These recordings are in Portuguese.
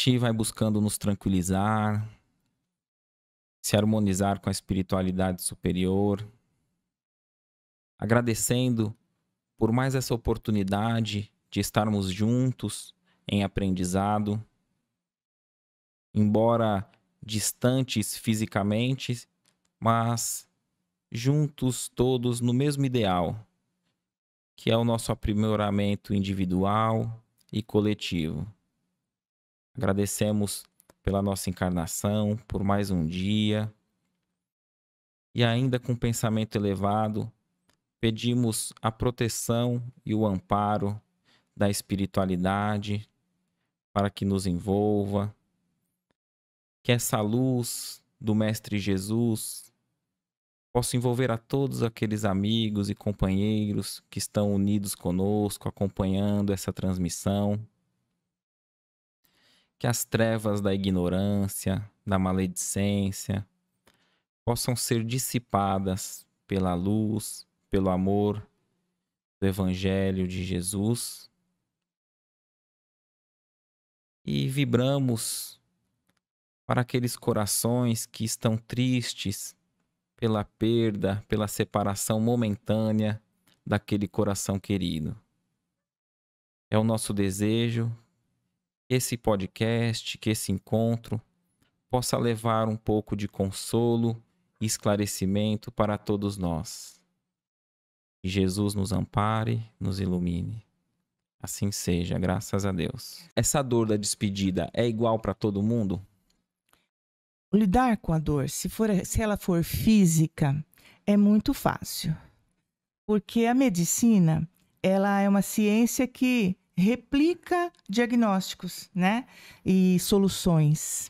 gente vai buscando nos tranquilizar, se harmonizar com a espiritualidade superior, agradecendo por mais essa oportunidade de estarmos juntos em aprendizado, embora distantes fisicamente, mas juntos todos no mesmo ideal, que é o nosso aprimoramento individual e coletivo. Agradecemos pela nossa encarnação, por mais um dia, e ainda com pensamento elevado, pedimos a proteção e o amparo da espiritualidade para que nos envolva, que essa luz do Mestre Jesus possa envolver a todos aqueles amigos e companheiros que estão unidos conosco, acompanhando essa transmissão, que as trevas da ignorância, da maledicência, possam ser dissipadas pela luz, pelo amor do Evangelho de Jesus. E vibramos para aqueles corações que estão tristes pela perda, pela separação momentânea daquele coração querido. É o nosso desejo que esse podcast, que esse encontro possa levar um pouco de consolo e esclarecimento para todos nós. Que Jesus nos ampare, nos ilumine. Assim seja, graças a Deus. Essa dor da despedida é igual para todo mundo? Lidar com a dor, se ela for física, é muito fácil. Porque a medicina, ela é uma ciência que replica diagnósticos, né? E soluções.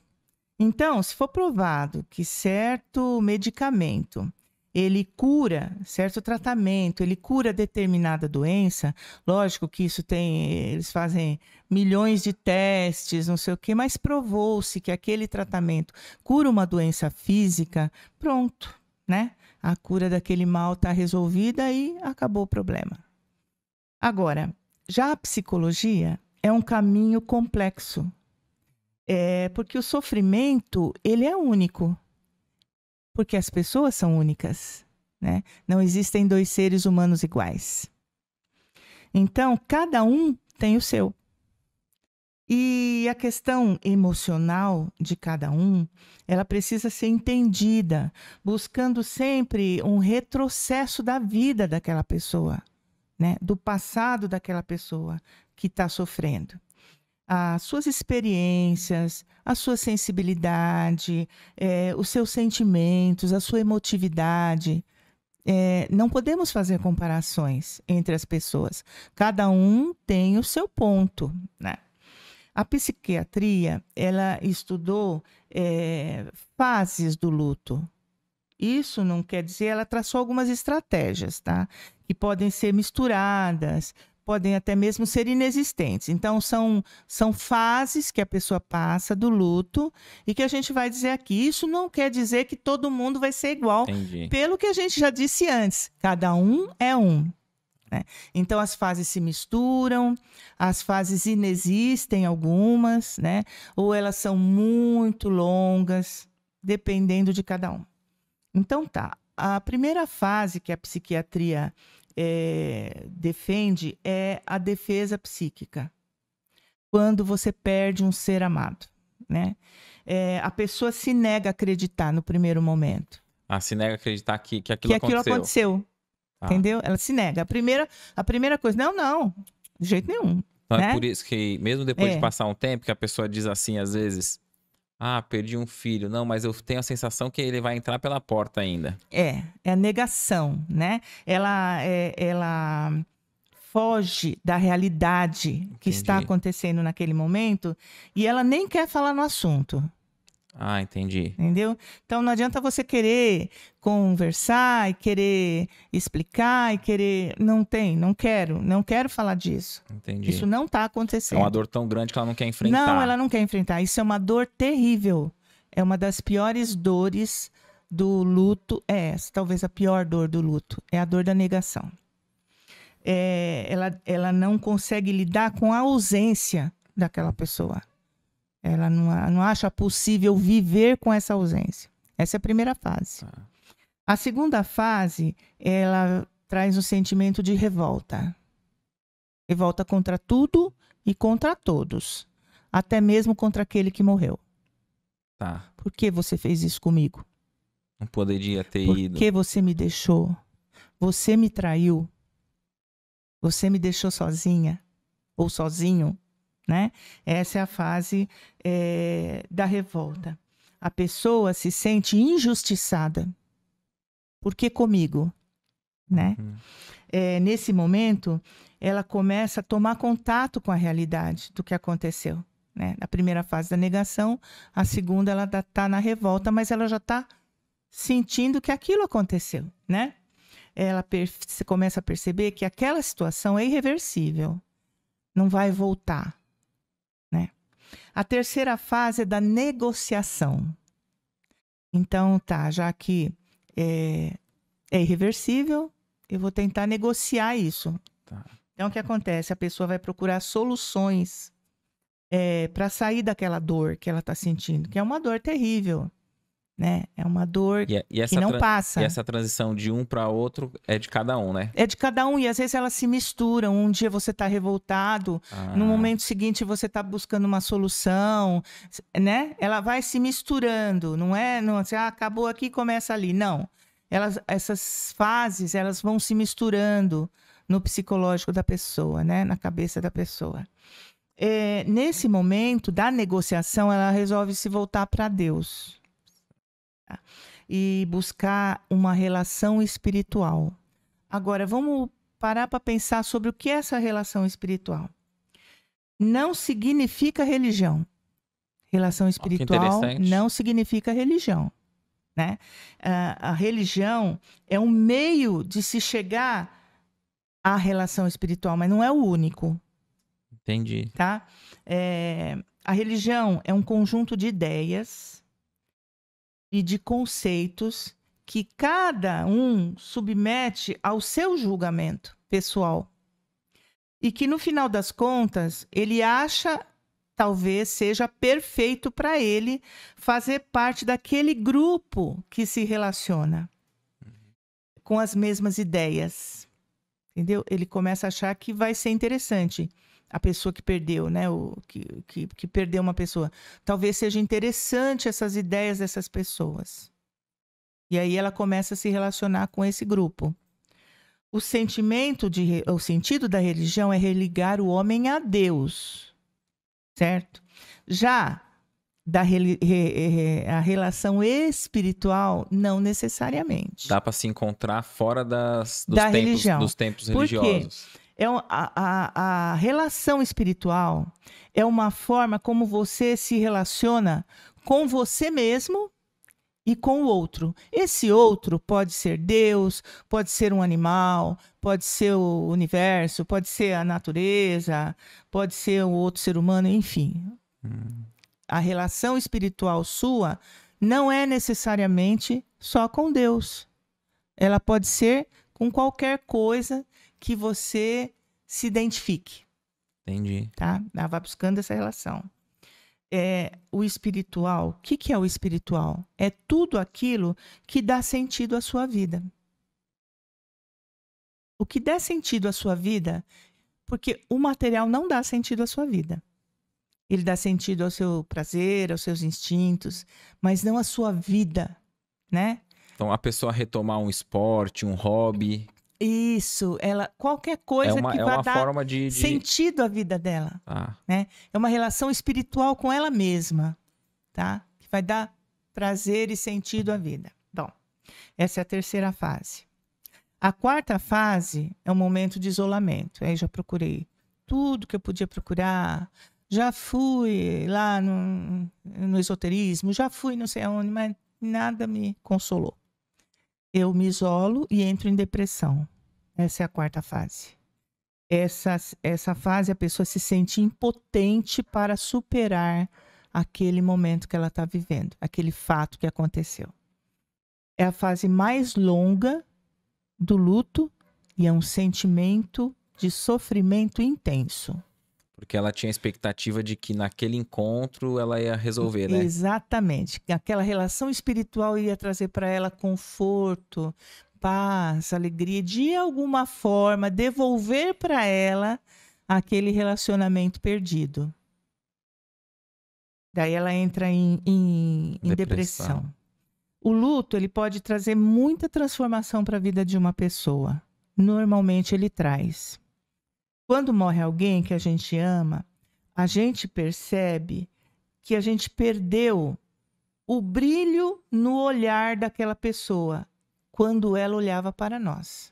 Então, se for provado que certo medicamento ele cura, certo tratamento, ele cura determinada doença, lógico que isso eles fazem milhões de testes, não sei o quê, mas provou-se que aquele tratamento cura uma doença física, pronto, né? A cura daquele mal está resolvida e acabou o problema. Agora, já a psicologia é um caminho complexo, porque o sofrimento, ele é único. Porque as pessoas são únicas, né? Não existem dois seres humanos iguais. Então, cada um tem o seu. E a questão emocional de cada um, ela precisa ser entendida, buscando sempre um retrocesso da vida daquela pessoa, né? Do passado daquela pessoa que está sofrendo. As suas experiências, a sua sensibilidade, os seus sentimentos, a sua emotividade. Não podemos fazer comparações entre as pessoas. Cada um tem o seu ponto, né? A psiquiatria, ela estudou fases do luto. Isso não quer dizer, ela traçou algumas estratégias, tá? Que podem ser misturadas, podem até mesmo ser inexistentes. Então, são fases que a pessoa passa do luto e que a gente vai dizer aqui. Isso não quer dizer que todo mundo vai ser igual. Entendi. Pelo que a gente já disse antes. Cada um é um. Né? Então, as fases se misturam, as fases inexistem algumas, né? Ou elas são muito longas, dependendo de cada um. Então, tá. A primeira fase que a psiquiatria defende é a defesa psíquica. Quando você perde um ser amado, né? A pessoa se nega a acreditar no primeiro momento. Se nega a acreditar que aquilo aconteceu. Entendeu? Ela se nega. A primeira coisa, não, de jeito nenhum. Então, né? É por isso que, mesmo depois de passar um tempo, que a pessoa diz assim, às vezes, perdi um filho. Não, mas eu tenho a sensação que ele vai entrar pela porta ainda. É a negação, né? Ela foge da realidade que está acontecendo naquele momento e ela nem quer falar no assunto. Entendi. Entendeu? Então não adianta você querer conversar e querer explicar e querer... Não quero falar disso. Entendi. Isso não está acontecendo. É uma dor tão grande que ela não quer enfrentar. Não, ela não quer enfrentar. Isso é uma dor terrível. É uma das piores dores do luto. Talvez a pior dor do luto. É a dor da negação. Ela não consegue lidar com a ausência daquela pessoa. Ela não acha possível viver com essa ausência. Essa é a primeira fase. A segunda fase, ela traz o sentimento de revolta. Revolta contra tudo e contra todos. Até mesmo contra aquele que morreu. Tá. Por que você fez isso comigo? Não poderia ter Por ido. Por que você me deixou? Você me traiu? Você me deixou sozinha? Ou sozinho? Né? Essa é a fase da revolta. A pessoa se sente injustiçada. Por que comigo? Né? Nesse momento, ela começa a tomar contato com a realidade do que aconteceu. Né? Na primeira fase da negação, a segunda ela está na revolta, mas ela já está sentindo que aquilo aconteceu. Né? Ela começa a perceber que aquela situação é irreversível. Não vai voltar. Né? A terceira fase é da negociação. Então, tá, já que é irreversível, eu vou tentar negociar isso. Tá. Então, o que acontece? A pessoa vai procurar soluções para sair daquela dor que ela está sentindo, que é uma dor terrível. Né? É uma dor que não passa. E essa transição de um para outro é de cada um, né? É de cada um, e às vezes elas se misturam. Um dia você está revoltado, no momento seguinte você está buscando uma solução, né? Ela vai se misturando, não é? Não, assim, acabou aqui, começa ali. Não. Essas fases, elas vão se misturando no psicológico da pessoa, né? Na cabeça da pessoa. Nesse momento da negociação, ela resolve se voltar para Deus. E buscar uma relação espiritual. Agora, vamos parar para pensar sobre o que é essa relação espiritual. Não significa religião. Relação espiritual não significa religião. Né? A religião é um meio de se chegar à relação espiritual, mas não é o único. Entendi. Tá? A religião é um conjunto de ideias e de conceitos que cada um submete ao seu julgamento pessoal. E que, no final das contas, ele acha, talvez seja perfeito para ele fazer parte daquele grupo que se relaciona com as mesmas ideias. Entendeu? Ele começa a achar que vai ser interessante. A pessoa que perdeu, né? Que perdeu uma pessoa. Talvez seja interessante essas ideias dessas pessoas. E aí ela começa a se relacionar com esse grupo. O sentido da religião é religar o homem a Deus. Certo? Já a relação espiritual, não necessariamente. Dá para se encontrar fora dos templos religiosos. Por quê? A relação espiritual é uma forma como você se relaciona com você mesmo e com o outro. Esse outro pode ser Deus, pode ser um animal, pode ser o universo, pode ser a natureza, pode ser o outro ser humano, enfim. A relação espiritual sua não é necessariamente só com Deus. Ela pode ser com qualquer coisa que você se identifique. Entendi. Tá? Ela vai buscando essa relação. O espiritual, o que é o espiritual? É tudo aquilo que dá sentido à sua vida. O que dá sentido à sua vida, porque o material não dá sentido à sua vida. Ele dá sentido ao seu prazer, aos seus instintos, mas não à sua vida, né? Então, a pessoa retomar um esporte, um hobby... Isso, qualquer coisa que vai dar forma de sentido à vida dela. Né? É uma relação espiritual com ela mesma, tá? Que vai dar prazer e sentido à vida. Bom, essa é a terceira fase. A quarta fase é um momento de isolamento. Aí já procurei tudo que eu podia procurar, já fui lá no esoterismo, já fui não sei aonde, mas nada me consolou. Eu me isolo e entro em depressão. Essa é a quarta fase. Essa fase, a pessoa se sente impotente para superar aquele momento que ela está vivendo, aquele fato que aconteceu. É a fase mais longa do luto e é um sentimento de sofrimento intenso. Porque ela tinha a expectativa de que naquele encontro ela ia resolver, né? Exatamente. Aquela relação espiritual ia trazer para ela conforto, paz, alegria, de alguma forma devolver para ela aquele relacionamento perdido. Daí ela entra em depressão. O luto, ele pode trazer muita transformação para a vida de uma pessoa. Normalmente ele traz. Quando morre alguém que a gente ama, a gente percebe que a gente perdeu o brilho no olhar daquela pessoa quando ela olhava para nós.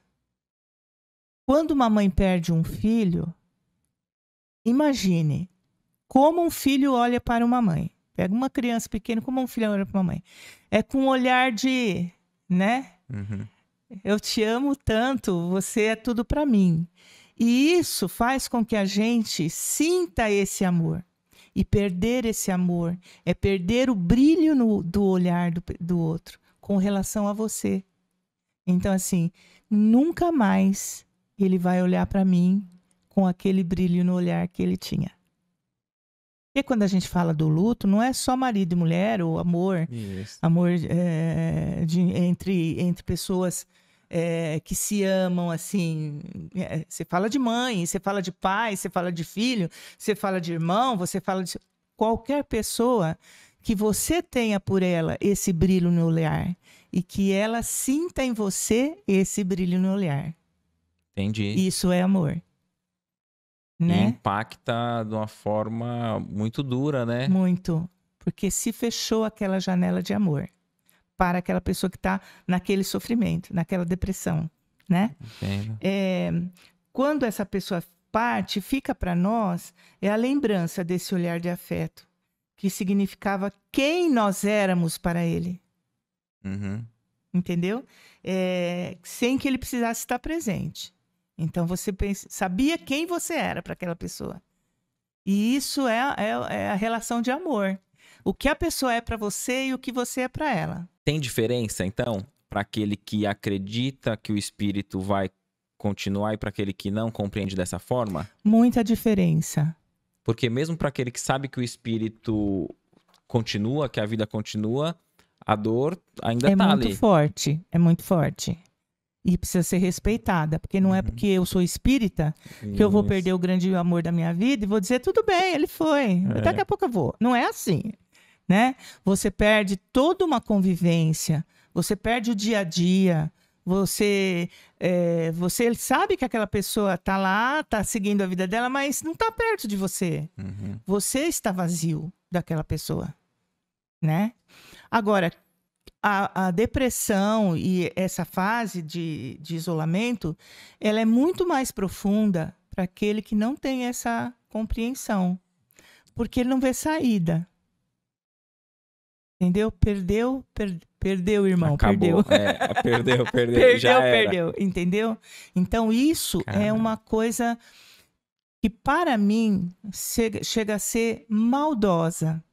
Quando uma mãe perde um filho, imagine como um filho olha para uma mãe. Pega uma criança pequena, como um filho olha para uma mãe. É com um olhar de, né? Uhum. Eu te amo tanto, você é tudo para mim. E isso faz com que a gente sinta esse amor. E perder esse amor é perder o brilho do olhar do outro com relação a você. Então, assim, nunca mais ele vai olhar para mim com aquele brilho no olhar que ele tinha. E quando a gente fala do luto, não é só marido e mulher, ou amor, amor entre pessoas que se amam, assim. Você fala de mãe, você fala de pai, você fala de filho, você fala de irmão, você fala de qualquer pessoa que você tenha por ela esse brilho no olhar e que ela sinta em você esse brilho no olhar. Entendi. Isso é amor. E Né? impacta de uma forma muito dura, né? Muito. Porque se fechou aquela janela de amor para aquela pessoa que está naquele sofrimento, naquela depressão, né? Entendo. Quando essa pessoa parte, fica para nós, é a lembrança desse olhar de afeto, que significava quem nós éramos para ele. Uhum. Entendeu? Sem que ele precisasse estar presente. Então, você sabia quem você era para aquela pessoa. E isso é a relação de amor. O que a pessoa é para você e o que você é para ela. Tem diferença, então, para aquele que acredita que o espírito vai continuar e para aquele que não compreende dessa forma? Muita diferença. Porque mesmo para aquele que sabe que o espírito continua, que a vida continua, a dor ainda está ali. É muito forte. E precisa ser respeitada, porque não é porque eu sou espírita que eu vou perder o grande amor da minha vida e vou dizer, tudo bem, ele foi, daqui a pouco eu vou. Não é assim, né? Você perde toda uma convivência, você perde o dia a dia, você sabe que aquela pessoa está lá, está seguindo a vida dela, mas não está perto de você. Uhum. Você está vazio daquela pessoa, né? Agora, a depressão e essa fase de isolamento, ela é muito mais profunda para aquele que não tem essa compreensão. Porque ele não vê saída. Entendeu? Perdeu, irmão. Acabou. Perdeu. Perdeu. Já perdeu. Entendeu? Então, isso é uma coisa que, para mim, chega a ser maldosa.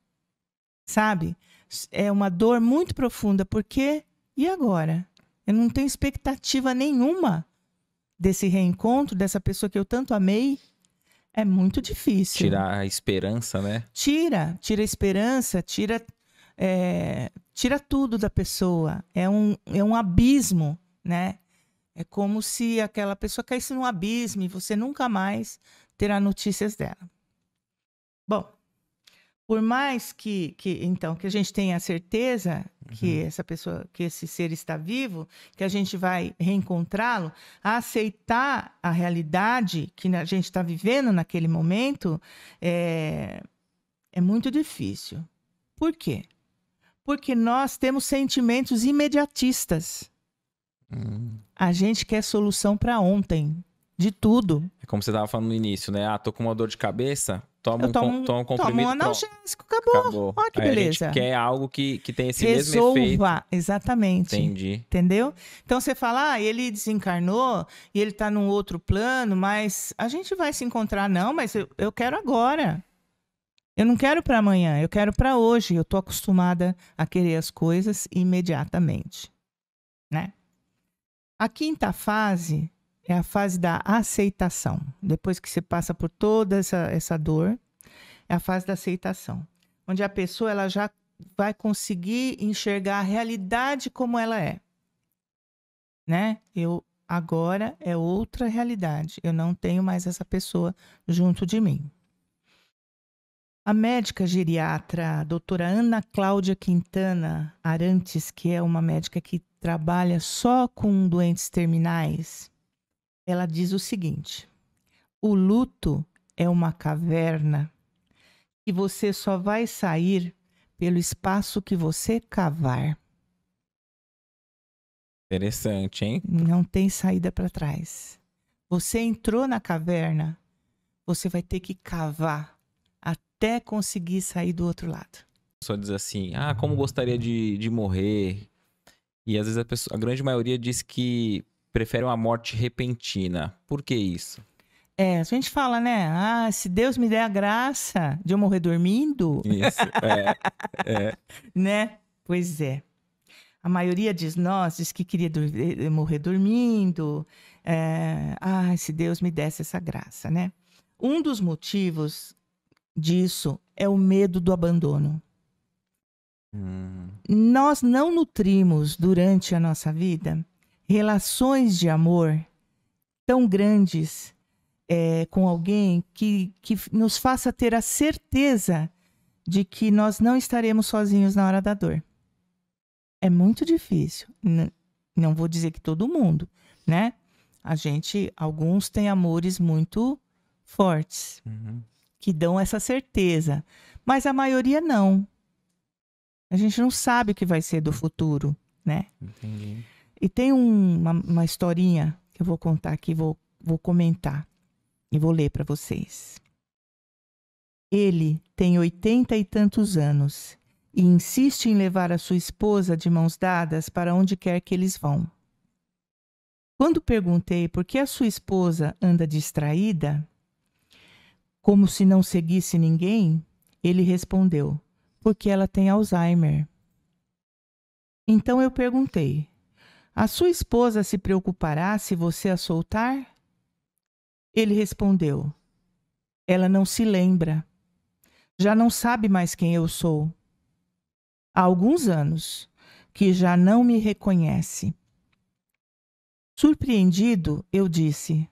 Sabe? É uma dor muito profunda, porque e agora? Eu não tenho expectativa nenhuma desse reencontro, dessa pessoa que eu tanto amei. É muito difícil. Tirar a esperança, né? Tira a esperança, tira tudo da pessoa. É um abismo, né? É como se aquela pessoa caísse num abismo e você nunca mais terá notícias dela. Bom, por mais que a gente tenha a certeza que essa pessoa, que esse ser está vivo, que a gente vai reencontrá-lo, aceitar a realidade que a gente está vivendo naquele momento é muito difícil. Por quê? Porque nós temos sentimentos imediatistas. A gente quer solução para ontem, de tudo. É como você estava falando no início, né? Tô com uma dor de cabeça. Toma um comprimido. Toma um analgésico, acabou. Olha que beleza. A gente quer algo que tem esse Resolva, mesmo efeito. Exatamente. Entendi. Entendeu? Então você fala, ele desencarnou e ele está num outro plano, mas a gente vai se encontrar. Não, mas eu quero agora. Eu não quero para amanhã, eu quero para hoje. Eu estou acostumada a querer as coisas imediatamente. Né? A quinta fase é a fase da aceitação. Depois que você passa por toda essa dor, é a fase da aceitação. Onde a pessoa ela já vai conseguir enxergar a realidade como ela é. Né? Agora é outra realidade. Eu não tenho mais essa pessoa junto de mim. A médica geriatra, a doutora Ana Cláudia Quintana Arantes, que é uma médica que trabalha só com doentes terminais, ela diz o seguinte: o luto é uma caverna que você só vai sair pelo espaço que você cavar. Interessante, hein? Não tem saída para trás. Você entrou na caverna, você vai ter que cavar até conseguir sair do outro lado. A pessoa diz assim, como gostaria de morrer. E às vezes a grande maioria diz que prefere uma morte repentina. Por que isso? A gente fala, né? Se Deus me der a graça de eu morrer dormindo. Isso, Né? Pois é. A maioria diz que queria morrer dormindo. Se Deus me desse essa graça, né? Um dos motivos disso é o medo do abandono. Nós não nutrimos durante a nossa vida relações de amor tão grandes com alguém que nos faça ter a certeza de que nós não estaremos sozinhos na hora da dor. É muito difícil. Não vou dizer que todo mundo, né? Alguns têm amores muito fortes, que dão essa certeza. Mas a maioria não. A gente não sabe o que vai ser do futuro, né? Entendi. E tem uma historinha que eu vou contar aqui, vou comentar e vou ler para vocês. Ele tem 80 e tantos anos e insiste em levar a sua esposa de mãos dadas para onde quer que eles vão. Quando perguntei por que a sua esposa anda distraída, como se não seguisse ninguém, ele respondeu: porque ela tem Alzheimer. Então eu perguntei: a sua esposa se preocupará se você a soltar? Ele respondeu: ela não se lembra. Já não sabe mais quem eu sou. Há alguns anos que já não me reconhece. Surpreendido, eu disse: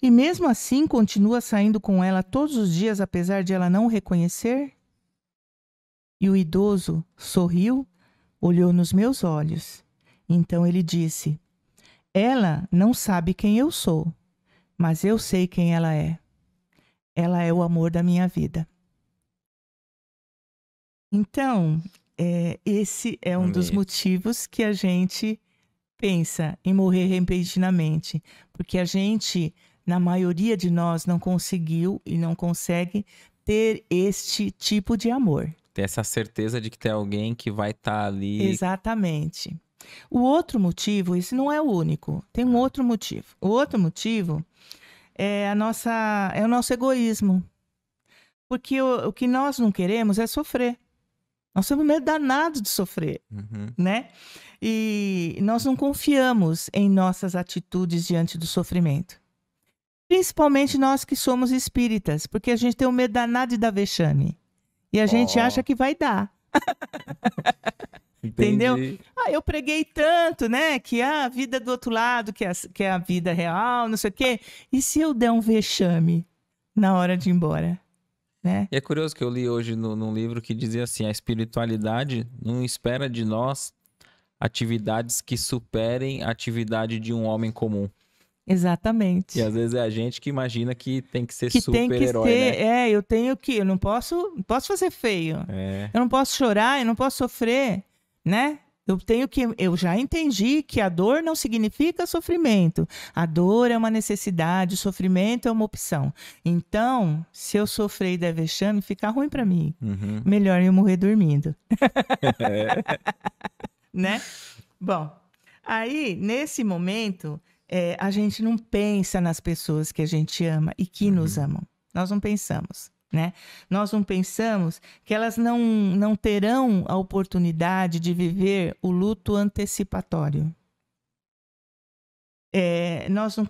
e mesmo assim continua saindo com ela todos os dias, apesar de ela não o reconhecer? E o idoso sorriu, olhou nos meus olhos. Então ele disse: ela não sabe quem eu sou, mas eu sei quem ela é. Ela é o amor da minha vida. Então, esse é um dos motivos que a gente pensa em morrer repentinamente. Porque a gente, na maioria de nós, não conseguiu e não consegue ter este tipo de amor. Ter essa certeza de que tem alguém que vai estar ali. Exatamente. O outro motivo, esse não é o único, tem um outro motivo. O outro motivo é o nosso egoísmo. Porque o que nós não queremos é sofrer. Nós temos medo danado de sofrer, né? E nós não confiamos em nossas atitudes diante do sofrimento. Principalmente nós que somos espíritas, porque a gente tem um medo danado de dar vexame. E a gente acha que vai dar. Entendeu? Eu preguei tanto, né? Que a vida do outro lado, que é a vida real, não sei o quê. E se eu der um vexame na hora de ir embora? Né? E é curioso que eu li hoje num livro que dizia assim: a espiritualidade não espera de nós atividades que superem a atividade de um homem comum. Exatamente. E às vezes é a gente que imagina que tem que ser super-herói, né? Eu não posso fazer feio. Eu não posso chorar, eu não posso sofrer, né? Eu já entendi que a dor não significa sofrimento. A dor é uma necessidade, o sofrimento é uma opção. Então, se eu sofrer e der vexame, fica ruim para mim. Melhor eu morrer dormindo. Né? Bom, aí, nesse momento, a gente não pensa nas pessoas que a gente ama e que nos amam. Nós não pensamos. Né? Nós não pensamos que elas não terão a oportunidade de viver o luto antecipatório. nós não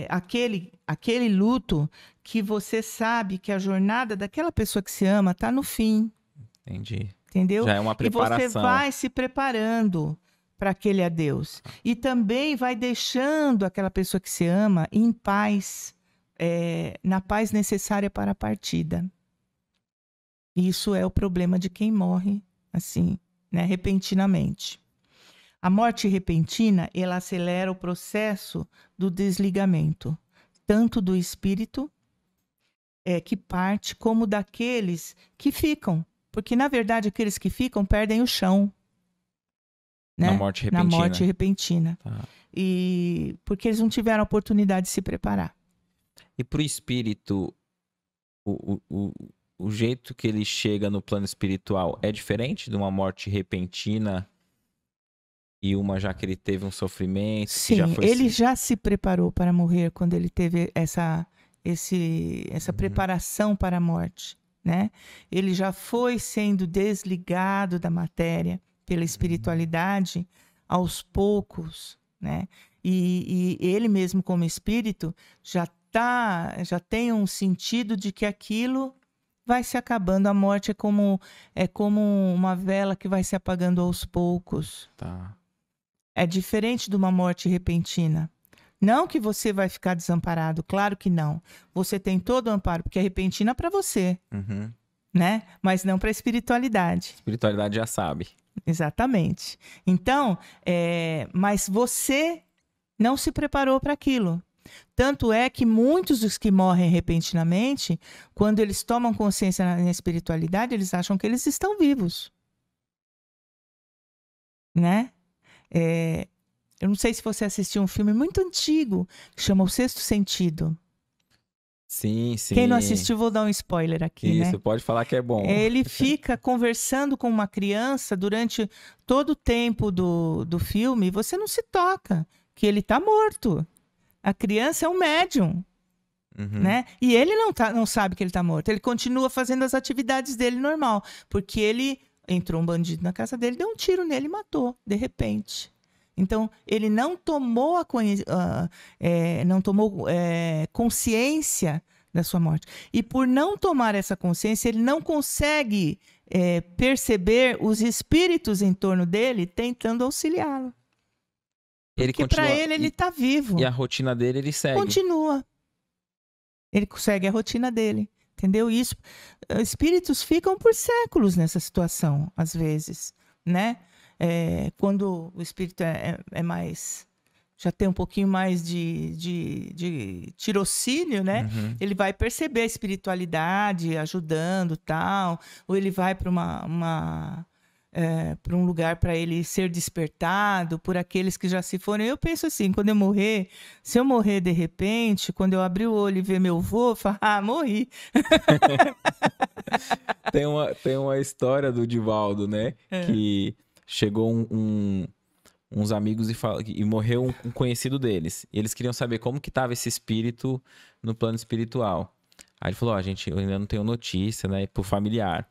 aquele luto que você sabe que a jornada daquela pessoa que se ama está no fim. Entendi. Entendeu? Já é uma preparação. E você vai se preparando para aquele adeus. E também vai deixando aquela pessoa que se ama em paz, na paz necessária para a partida. Isso é o problema de quem morre assim, né, repentinamente. A morte repentina, ela acelera o processo do desligamento, tanto do espírito que parte, como daqueles que ficam. Porque, na verdade, aqueles que ficam perdem o chão. Né? Na morte repentina. Na morte repentina. Tá. E porque eles não tiveram a oportunidade de se preparar. E para o espírito, o jeito que ele chega no plano espiritual é diferente de uma morte repentina e uma já que ele teve um sofrimento? Sim, que já foi... ele já se preparou para morrer quando ele teve essa preparação para a morte. Né? Ele já foi sendo desligado da matéria pela espiritualidade aos poucos, né? E ele mesmo como espírito já tem um sentido de que aquilo vai se acabando. A morte é como uma vela que vai se apagando aos poucos. Tá. É diferente de uma morte repentina. Não que você vai ficar desamparado, claro que não. Você tem todo o amparo, porque é repentina para você, né? Mas não para a espiritualidade. A espiritualidade já sabe. Exatamente. Então, mas você não se preparou para aquilo. Tanto é que muitos dos que morrem repentinamente, quando eles tomam consciência na espiritualidade, eles acham que eles estão vivos. Né? Eu não sei se você assistiu um filme muito antigo que chama O Sexto Sentido. Sim, sim. Quem não assistiu, vou dar um spoiler aqui, né? Isso, pode falar que é bom. Ele fica conversando com uma criança durante todo o tempo do filme e você não se toca que ele está morto. A criança é um médium, né? E ele não sabe que ele está morto. Ele continua fazendo as atividades dele normal, porque entrou um bandido na casa dele, deu um tiro nele e matou, de repente. Então, ele não tomou consciência da sua morte. E por não tomar essa consciência, ele não consegue perceber os espíritos em torno dele tentando auxiliá-lo. Porque para ele está vivo. E a rotina dele, ele segue. Continua. Ele segue a rotina dele. Entendeu? Isso. Espíritos ficam por séculos nessa situação, às vezes, né? Quando o espírito é mais... já tem um pouquinho mais de tirocínio, né? Ele vai perceber a espiritualidade ajudando, tal. Ou ele vai para para um lugar para ele ser despertado por aqueles que já se foram. Eu penso assim, quando eu morrer, se eu morrer de repente, quando eu abrir o olho e ver meu avô, eu falo, morri. Tem uma história do Divaldo, né? Que chegou uns amigos e morreu um conhecido deles. E eles queriam saber como que estava esse espírito no plano espiritual. Aí ele falou, gente, eu ainda não tenho notícia, né? Por familiar.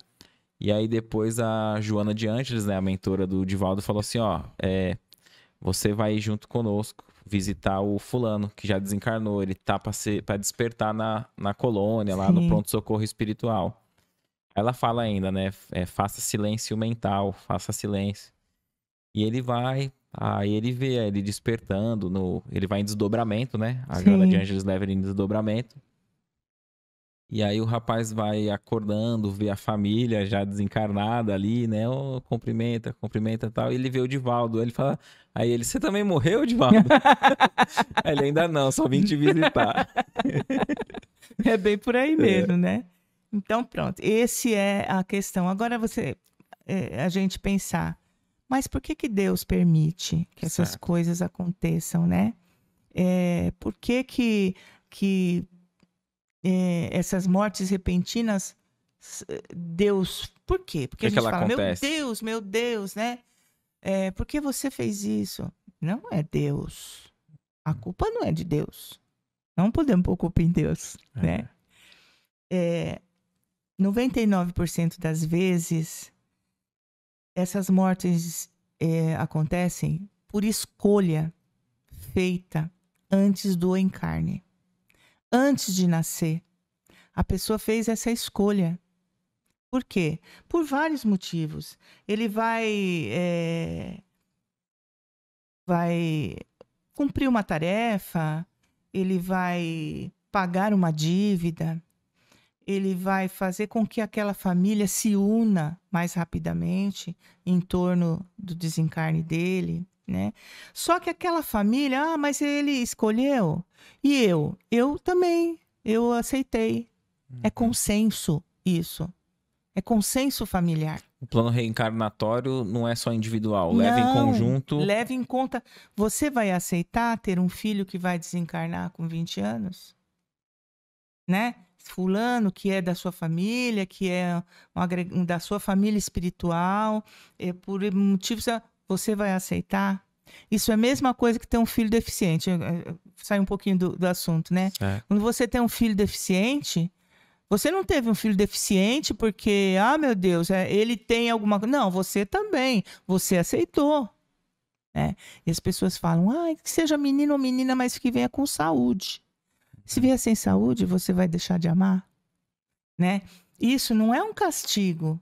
E aí depois a Joana de Ângeles, né, a mentora do Divaldo, falou assim, você vai junto conosco visitar o fulano, que já desencarnou. Ele tá para despertar na colônia, lá no pronto-socorro espiritual. Ela fala ainda, né, faça silêncio mental, faça silêncio. E ele vai, aí ele vê ele despertando, ele vai em desdobramento, né? A Joana de Ângeles leva ele em desdobramento. E aí o rapaz vai acordando, vê a família já desencarnada ali, né? Cumprimenta e tal. E ele vê o Divaldo. Ele fala, você também morreu, Divaldo? Ele ainda não, só vim te visitar. É bem por aí mesmo, né? Então pronto, esse é a questão. Agora a gente pensar, mas por que Deus permite que essas coisas aconteçam, né? Por que essas mortes repentinas, Deus... Por quê? Porque a gente fala, acontece? meu Deus, né? Por que você fez isso? Não é Deus. A culpa não é de Deus. Não podemos pôr culpa em Deus, né? 99% das vezes, essas mortes acontecem por escolha feita antes do encarne. Antes de nascer, a pessoa fez essa escolha. Por quê? Por vários motivos. Ele vai cumprir uma tarefa, ele vai pagar uma dívida, ele vai fazer com que aquela família se una mais rapidamente em torno do desencarne dele, né? Só que aquela família, mas ele escolheu. E eu? Eu também. Eu aceitei. É consenso isso. É consenso familiar. O plano reencarnatório não é só individual, leva em conjunto. Leva em conta. Você vai aceitar ter um filho que vai desencarnar com 20 anos? Né? Fulano, que é da sua família, que é da sua família espiritual, por motivos, você vai aceitar? Isso é a mesma coisa que ter um filho deficiente. Sai um pouquinho do assunto, né? Quando você tem um filho deficiente, você não teve um filho deficiente porque, meu Deus, ele tem alguma coisa. Não, você também. Você aceitou. Né? E as pessoas falam, que seja menino ou menina, mas que venha com saúde. Se vier sem saúde, você vai deixar de amar? Né? Isso não é um castigo.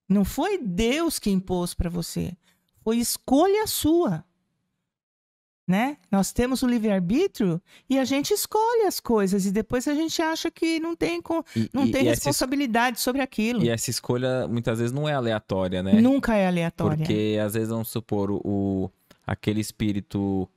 Não foi Deus que impôs para você. Foi escolha sua. Né? Nós temos o livre-arbítrio e a gente escolhe as coisas e depois a gente acha que não tem responsabilidade sobre aquilo. E essa escolha muitas vezes não é aleatória, né? Nunca é aleatória. Porque às vezes, vamos supor, aquele espírito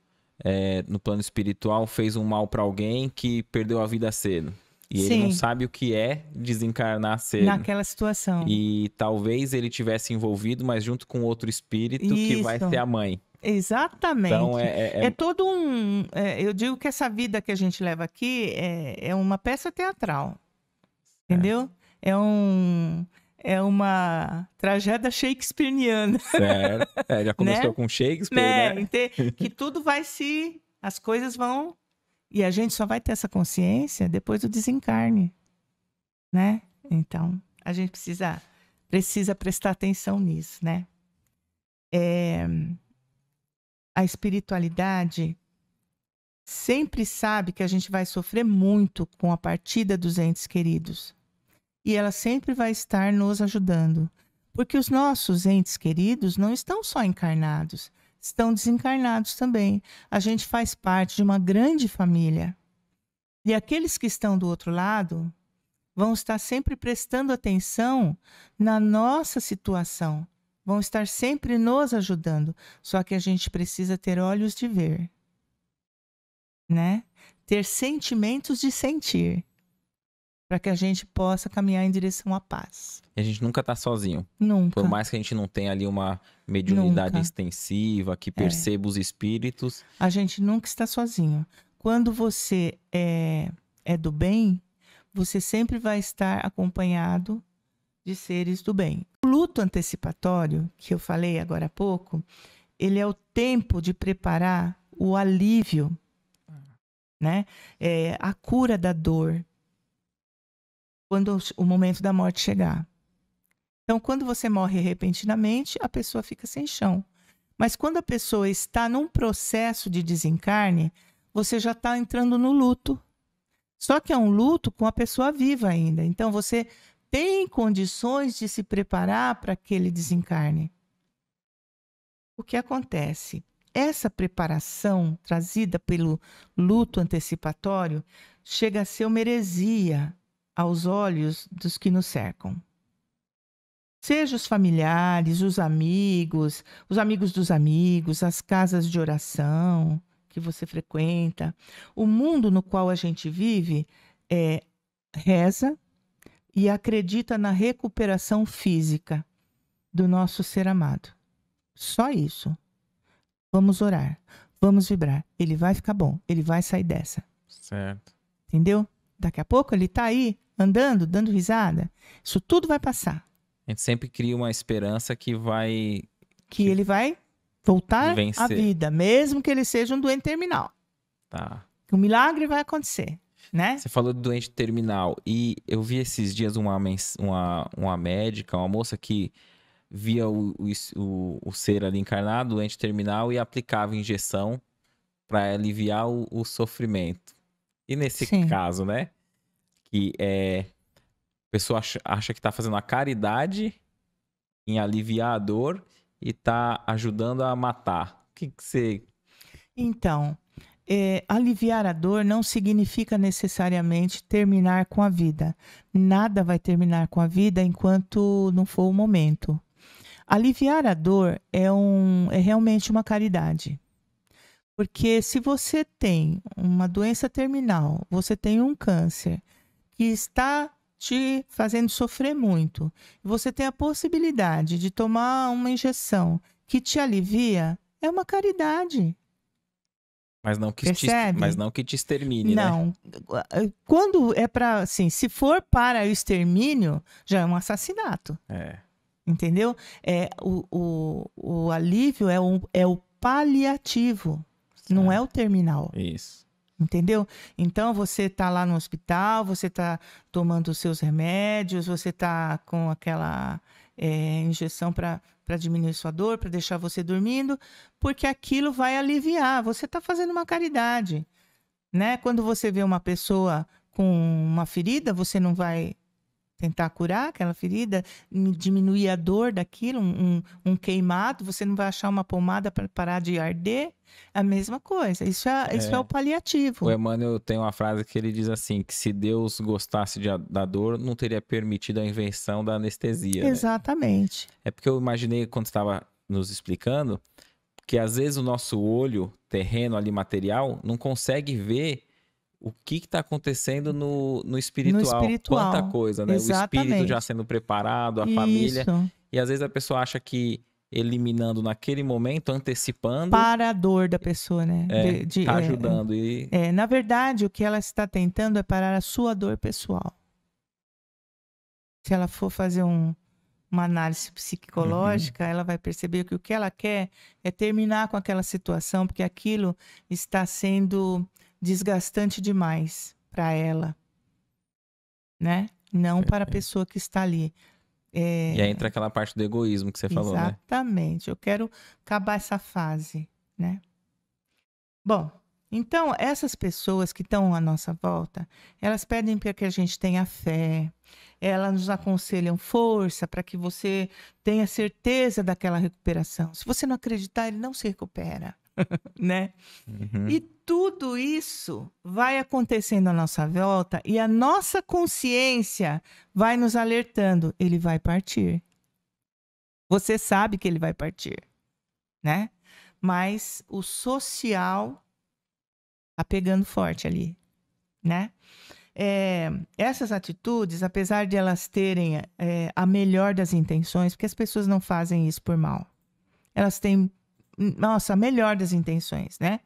no plano espiritual fez um mal para alguém que perdeu a vida cedo. E ele não sabe o que é desencarnar cedo. Naquela situação. E talvez ele tivesse envolvido, mas junto com outro espírito que vai ser a mãe. Exatamente. Então, é todo um... eu digo que essa vida que a gente leva aqui é uma peça teatral. Entendeu? É uma tragédia shakespeariana. Certo. Já começou com Shakespeare, né? Que tudo vai as coisas vão... E a gente só vai ter essa consciência depois do desencarne. Né? Então, a gente precisa prestar atenção nisso, né? A espiritualidade sempre sabe que a gente vai sofrer muito com a partida dos entes queridos. E ela sempre vai estar nos ajudando. Porque os nossos entes queridos não estão só encarnados, estão desencarnados também. A gente faz parte de uma grande família. E aqueles que estão do outro lado vão estar sempre prestando atenção na nossa situação. Vão estar sempre nos ajudando. Só que a gente precisa ter olhos de ver. Né? Ter sentimentos de sentir. Para que a gente possa caminhar em direção à paz. E a gente nunca está sozinho. Nunca. Por mais que a gente não tenha ali uma mediunidade extensiva, que perceba os espíritos. A gente nunca está sozinho. Quando você é do bem, você sempre vai estar acompanhado de seres do bem. O luto antecipatório, que eu falei agora há pouco, ele é o tempo de preparar o alívio, né? A cura da dor, quando o momento da morte chegar. Então, quando você morre repentinamente, a pessoa fica sem chão. Mas quando a pessoa está num processo de desencarne, você já está entrando no luto. Só que é um luto com a pessoa viva ainda. Então, você tem condições de se preparar para aquele desencarne. O que acontece? Essa preparação trazida pelo luto antecipatório chega a ser uma heresia aos olhos dos que nos cercam. Seja os familiares, os amigos dos amigos, as casas de oração que você frequenta. O mundo no qual a gente vive reza e acredita na recuperação física do nosso ser amado. Só isso. Vamos orar, vamos vibrar. Ele vai ficar bom, ele vai sair dessa. Certo. Entendeu? Daqui a pouco ele está aí, andando, dando risada. Isso tudo vai passar. A gente sempre cria uma esperança que ele vai voltar vencer. à vida, mesmo que ele seja um doente terminal. Tá. O milagre vai acontecer, né? Você falou de doente terminal e eu vi esses dias uma médica, uma moça que via o ser ali encarnado, doente terminal, e aplicava injeção para aliviar o sofrimento. E nesse Sim. caso, né? Que a pessoa acha que está fazendo a caridade em aliviar a dor e está ajudando a matar. O que você... Então, aliviar a dor não significa necessariamente terminar com a vida. Nada vai terminar com a vida enquanto não for o momento. Aliviar a dor é realmente uma caridade. Porque se você tem uma doença terminal, você tem um câncer que está te fazendo sofrer muito, você tem a possibilidade de tomar uma injeção que te alivia, é uma caridade. Mas não que Percebe? te extermine, né? Não. Quando é para, assim, se for para o extermínio, já é um assassinato. Entendeu? O alívio é o paliativo, não é o terminal. Isso. Entendeu? Então, você está lá no hospital, você está tomando os seus remédios, você está com aquela injeção para diminuir sua dor, para deixar você dormindo, porque aquilo vai aliviar. Você está fazendo uma caridade, né? Quando você vê uma pessoa com uma ferida, você não vai tentar curar aquela ferida, diminuir a dor daquilo, um queimado, você não vai achar uma pomada para parar de arder, a mesma coisa. Isso é o paliativo. O Emmanuel tem uma frase que ele diz assim, que se Deus gostasse da dor, não teria permitido a invenção da anestesia. Exatamente. Né? É porque eu imaginei, quando você estava nos explicando, que às vezes o nosso olho terreno ali, material, não consegue ver o que está acontecendo no espiritual. No espiritual. Quanta coisa, né? Exatamente. O espírito já sendo preparado, a família. E às vezes a pessoa acha que eliminando naquele momento, antecipando... Para a dor da pessoa, né? Tá ajudando. Na verdade, o que ela está tentando é parar a sua dor pessoal. Se ela for fazer uma análise psicológica, ela vai perceber que o que ela quer é terminar com aquela situação, porque aquilo está sendo desgastante demais para ela, né? Não para a pessoa que está ali. E aí entra aquela parte do egoísmo que você falou, né? Exatamente. Eu quero acabar essa fase, né? Bom, então essas pessoas que estão à nossa volta, elas pedem para que a gente tenha fé, elas nos aconselham força para que você tenha certeza daquela recuperação. Se você não acreditar, ele não se recupera. Né? E tudo isso vai acontecendo à nossa volta e a nossa consciência vai nos alertando. Ele vai partir. Você sabe que ele vai partir, né? Mas o social tá pegando forte ali, né? Essas atitudes, apesar de elas terem a melhor das intenções, porque as pessoas não fazem isso por mal. Elas têm a melhor das intenções, né?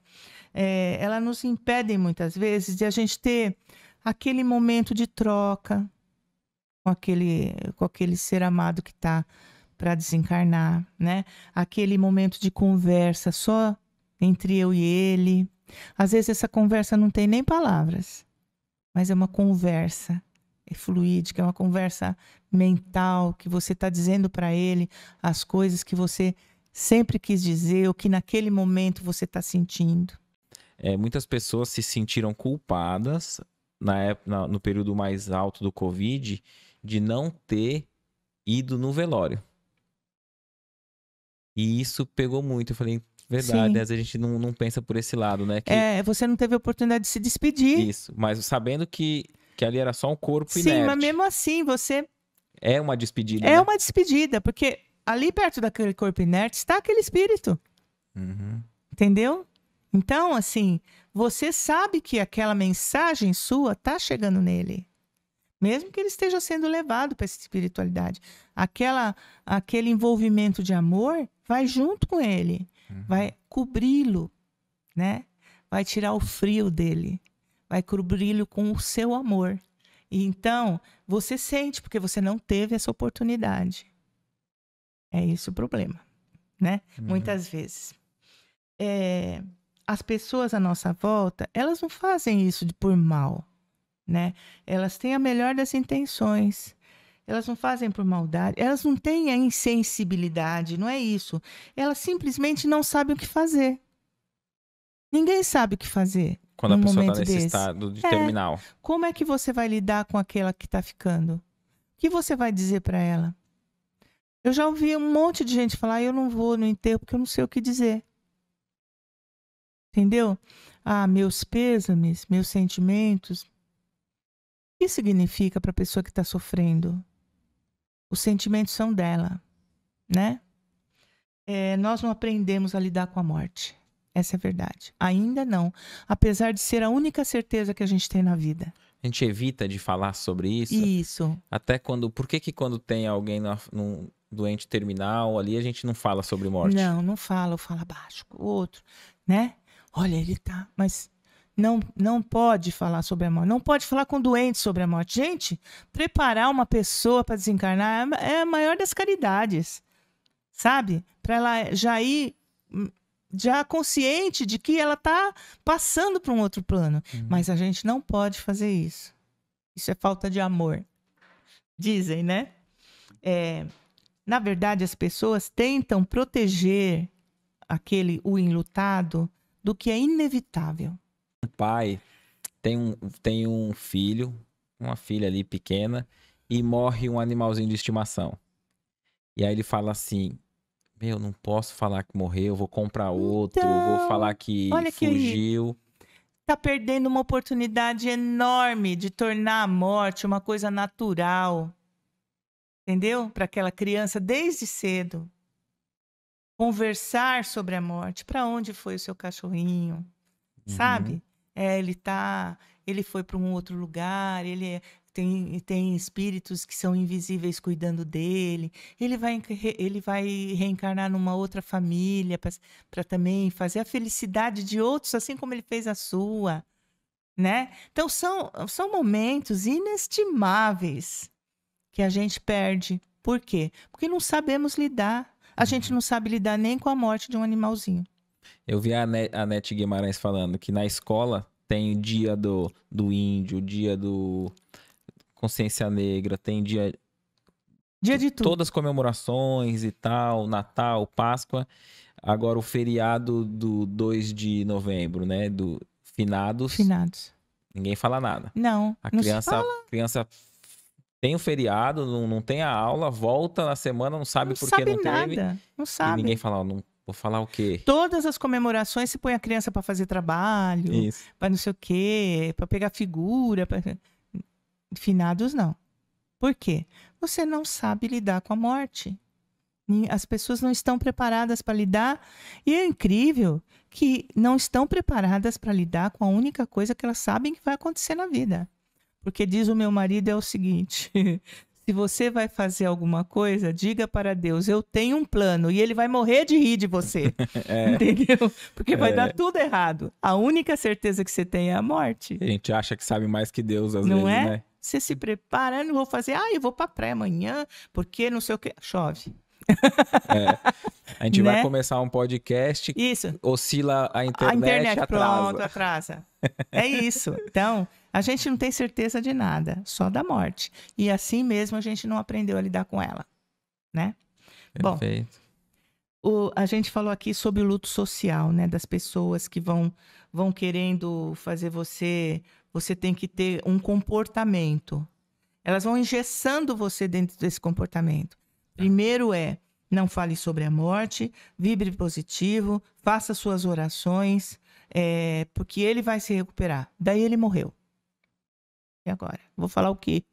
Elas nos impedem muitas vezes de a gente ter aquele momento de troca com aquele ser amado que está para desencarnar, né? Aquele momento de conversa só entre eu e ele. Às vezes essa conversa não tem nem palavras, mas é uma conversa fluídica, é uma conversa mental que você está dizendo para ele as coisas que você sempre quis dizer, o que naquele momento você está sentindo. Muitas pessoas se sentiram culpadas no período mais alto do Covid de não ter ido no velório. E isso pegou muito. Eu falei, verdade, às vezes a gente não pensa por esse lado, né? Você não teve a oportunidade de se despedir. Isso, mas sabendo que ali era só um corpo inerte. Sim, mas mesmo assim, você... É uma despedida, É uma despedida, porque ali perto daquele corpo inerte está aquele espírito. Entendeu? Então, assim, você sabe que aquela mensagem sua está chegando nele. Mesmo que ele esteja sendo levado para essa espiritualidade. Aquele envolvimento de amor vai junto com ele. Vai cobri-lo, né? Vai tirar o frio dele. Vai cobri-lo com o seu amor. E então, você sente, porque você não teve essa oportunidade. É esse o problema, né? Muitas vezes. As pessoas à nossa volta, elas não fazem isso por mal, né? Elas têm a melhor das intenções. Elas não fazem por maldade. Elas não têm a insensibilidade, não é isso. Elas simplesmente não sabem o que fazer. Ninguém sabe o que fazer Quando a num pessoa tá momento nesse desse. estado de É, terminal. como é que você vai lidar com aquela que está ficando? O que você vai dizer para ela? Eu já ouvi um monte de gente falar, eu não vou no enterro porque eu não sei o que dizer. Entendeu? Ah, meus pêsames, meus sentimentos. O que significa para a pessoa que está sofrendo? Os sentimentos são dela, né? Nós não aprendemos a lidar com a morte. Essa é a verdade. Ainda não. Apesar de ser a única certeza que a gente tem na vida. A gente evita de falar sobre isso. Isso. Até quando... Por que quando tem alguém num doente terminal ali, a gente não fala sobre morte? Não fala, ou fala baixo com o outro, né? Olha, ele tá... Mas não pode falar sobre a morte. Não pode falar com doentes sobre a morte. Gente, preparar uma pessoa para desencarnar é a maior das caridades. Sabe? Para ela já ir... já consciente de que ela está passando para um outro plano. Mas a gente não pode fazer isso. Isso é falta de amor. Dizem, né? Na verdade, as pessoas tentam proteger o enlutado do que é inevitável. Um pai tem um filho, uma filha ali pequena, e morre um animalzinho de estimação. E aí ele fala assim... Meu, não posso falar que morreu, vou comprar outro, Então, vou falar que olha fugiu. Tá perdendo uma oportunidade enorme de tornar a morte uma coisa natural. Entendeu? Para aquela criança desde cedo. Conversar sobre a morte. Para onde foi o seu cachorrinho? Sabe? Ele foi para um outro lugar, tem espíritos que são invisíveis cuidando dele. Ele vai reencarnar numa outra família para também fazer a felicidade de outros, assim como ele fez a sua, né? Então são momentos inestimáveis que a gente perde. Por quê? Porque não sabemos lidar. A gente não sabe lidar nem com a morte de um animalzinho. Eu vi a Nete Guimarães falando que na escola tem o dia do índio, o dia do Consciência Negra, tem dia de tudo. Todas as comemorações e tal, Natal, Páscoa. Agora o feriado do 2 de novembro, né? Do Finados. Ninguém fala nada. Não, A não criança tem o feriado, não tem a aula, volta na semana, não sabe por que não teve. Não sabe. E ninguém fala, não vou falar o quê? Todas as comemorações se põe a criança para fazer trabalho, para não sei o quê, para pegar figura. Finados, não. Por quê? Você não sabe lidar com a morte. As pessoas não estão preparadas para lidar. E é incrível que não estão preparadas para lidar com a única coisa que elas sabem que vai acontecer na vida. Porque diz o meu marido é o seguinte... Se você vai fazer alguma coisa, diga para Deus, eu tenho um plano, e ele vai morrer de rir de você. Entendeu? Porque vai dar tudo errado. A única certeza que você tem é a morte. A gente acha que sabe mais que Deus, às não vezes, é? né? Você se prepara, eu não vou fazer, eu vou pra praia amanhã, porque não sei o que. Chove. A gente vai começar um podcast, isso. Oscila a internet atrasa. Pronto, atrasa. É isso. Então, a gente não tem certeza de nada, só da morte. E assim mesmo a gente não aprendeu a lidar com ela, né? Perfeito. Bom, a gente falou aqui sobre o luto social, né? Das pessoas que vão querendo fazer você tem que ter um comportamento. Elas vão engessando você dentro desse comportamento. Primeiro não fale sobre a morte, vibre positivo, faça suas orações, porque ele vai se recuperar. Daí ele morreu. E agora? Vou falar o quê?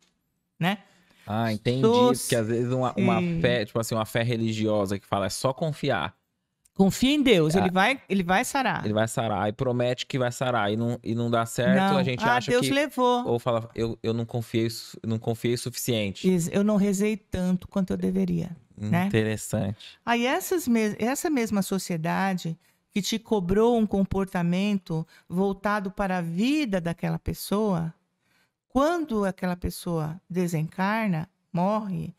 Né? Ah, entendi. Porque às vezes uma fé, tipo assim, uma fé religiosa que fala é só confiar. Confia em Deus, ele vai sarar. Ele vai sarar, aí promete que vai sarar, e não dá certo, a gente acha Deus que... levou. Ou fala, eu não confiei o suficiente. Eu não rezei tanto quanto eu deveria. Né? Interessante. Aí essa mesma sociedade que te cobrou um comportamento voltado para a vida daquela pessoa, quando aquela pessoa desencarna, morre,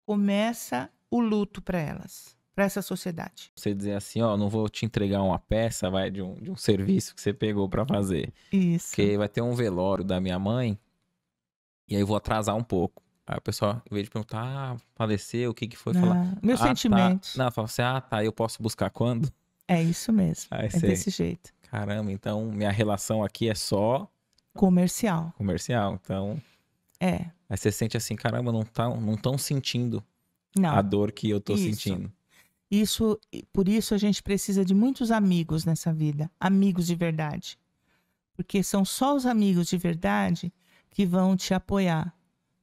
começa o luto para elas. Para essa sociedade. Você dizer assim, não vou te entregar uma peça, de um serviço que você pegou para fazer. Isso. Porque vai ter um velório da minha mãe, e aí eu vou atrasar um pouco. Aí o pessoal, em vez de perguntar, faleceu, o que foi? Falar, meus sentimentos. Tá. Não, fala assim, eu posso buscar quando? É isso mesmo. Aí É desse jeito. caramba, então minha relação aqui é só Comercial. comercial. Então, É. aí você sente assim, caramba, não tão sentindo a Não. dor que eu tô Isso. sentindo. Por isso a gente precisa de muitos amigos nessa vida. Amigos de verdade. Porque são só os amigos de verdade que vão te apoiar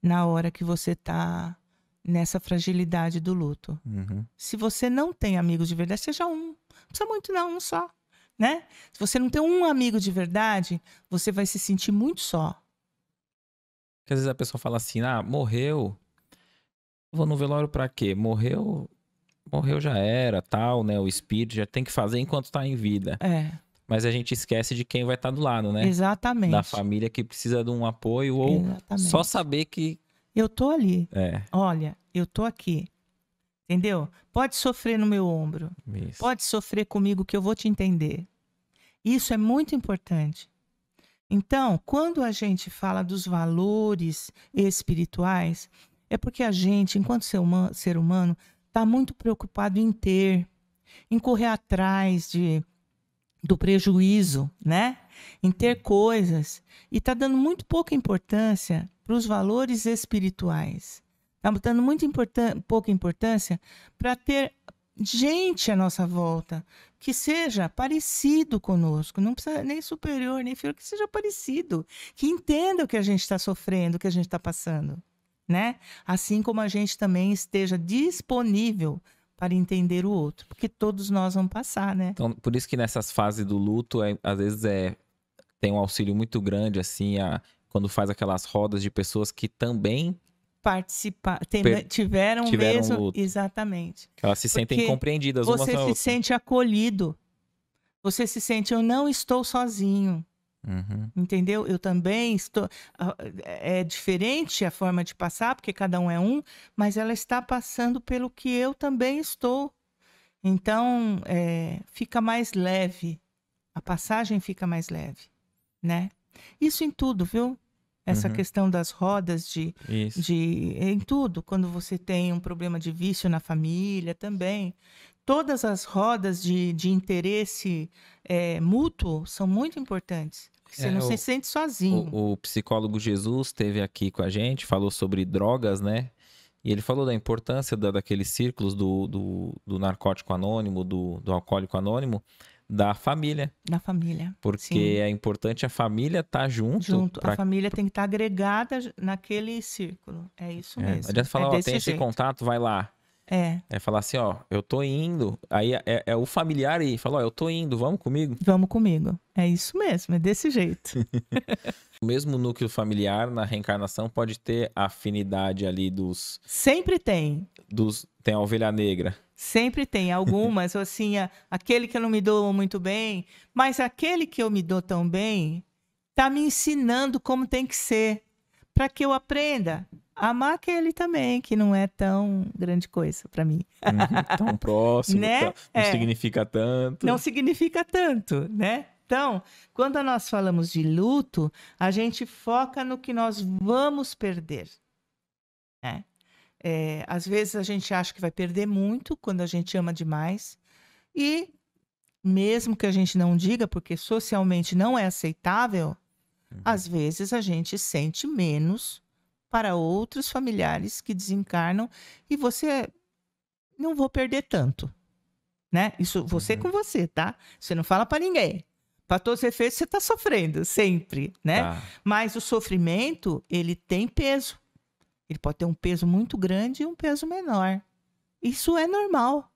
na hora que você tá nessa fragilidade do luto. Uhum. Se você não tem amigos de verdade, seja um. Não precisa muito não, um só, né? Se você não tem um amigo de verdade, você vai se sentir muito só. Porque às vezes a pessoa fala assim, morreu, vou no velório pra quê? Morreu já era, tal, né? O espírito já tem que fazer enquanto tá em vida. É, Mas a gente esquece de quem vai estar do lado, né? exatamente. Da família que precisa de um apoio ou Exatamente. só saber que... Eu tô ali. É, Olha, eu tô aqui. Entendeu? Pode sofrer no meu ombro. isso. Pode sofrer comigo que eu vou te entender. Isso é muito importante. Então, quando a gente fala dos valores espirituais, é porque a gente, enquanto ser humano, está muito preocupado em ter, em correr atrás do prejuízo, né? Em ter coisas. E está dando muito pouca importância para os valores espirituais. Está dando muito pouca importância para ter gente à nossa volta que seja parecido conosco, não precisa nem superior, nem inferior, que seja parecido, que entenda o que a gente está sofrendo, o que a gente está passando, né? Assim como a gente também esteja disponível para entender o outro, porque todos nós vamos passar, né? Então, por isso que nessas fases do luto, às vezes tem um auxílio muito grande, assim, quando faz aquelas rodas de pessoas que também tiveram mesmo luto. Exatamente. Que elas se sentem compreendidas umas você na se outra. sente acolhido. Você se sente, eu não estou sozinho. Uhum. Entendeu? Eu também estou. É diferente a forma de passar, porque cada um é um, mas ela está passando pelo que eu também estou. Então, fica mais leve. A passagem fica mais leve, né? Isso em tudo, viu? Essa questão das rodas em tudo, quando você tem um problema de vício na família também. Todas as rodas de interesse mútuo são muito importantes. Você não se sente sozinho. O psicólogo Jesus esteve aqui com a gente, falou sobre drogas, né? E ele falou da importância daqueles círculos do narcótico anônimo, do alcoólico anônimo, da família. Da família. Porque sim. é importante a família estar junto. A família tem que estar agregada naquele círculo. É isso mesmo. Não adianta falar, tem esse contato, vai lá. É falar assim, eu tô indo. Aí é o familiar e fala, eu tô indo, vamos comigo? Vamos comigo. É isso mesmo, é desse jeito. O mesmo núcleo familiar na reencarnação pode ter afinidade ali dos... Sempre tem. Tem a ovelha negra. Sempre tem algumas, assim, aquele que eu não me dou muito bem, mas aquele que eu me dou tão bem tá me ensinando como tem que ser, para que eu aprenda a amar aquele também, que não é tão grande coisa para mim. Tão próximo, né? Não significa tanto. Não significa tanto, né? Então, quando nós falamos de luto, a gente foca no que nós vamos perder, né? Às vezes a gente acha que vai perder muito quando a gente ama demais. E mesmo que a gente não diga, porque socialmente não é aceitável, às vezes a gente sente menos para outros familiares que desencarnam e você não vou perder tanto, né? Isso você com você, tá? Você não fala para ninguém. Para todos os efeitos você está sofrendo sempre, né? Mas o sofrimento, ele tem peso. Ele pode ter um peso muito grande e um peso menor. Isso é normal.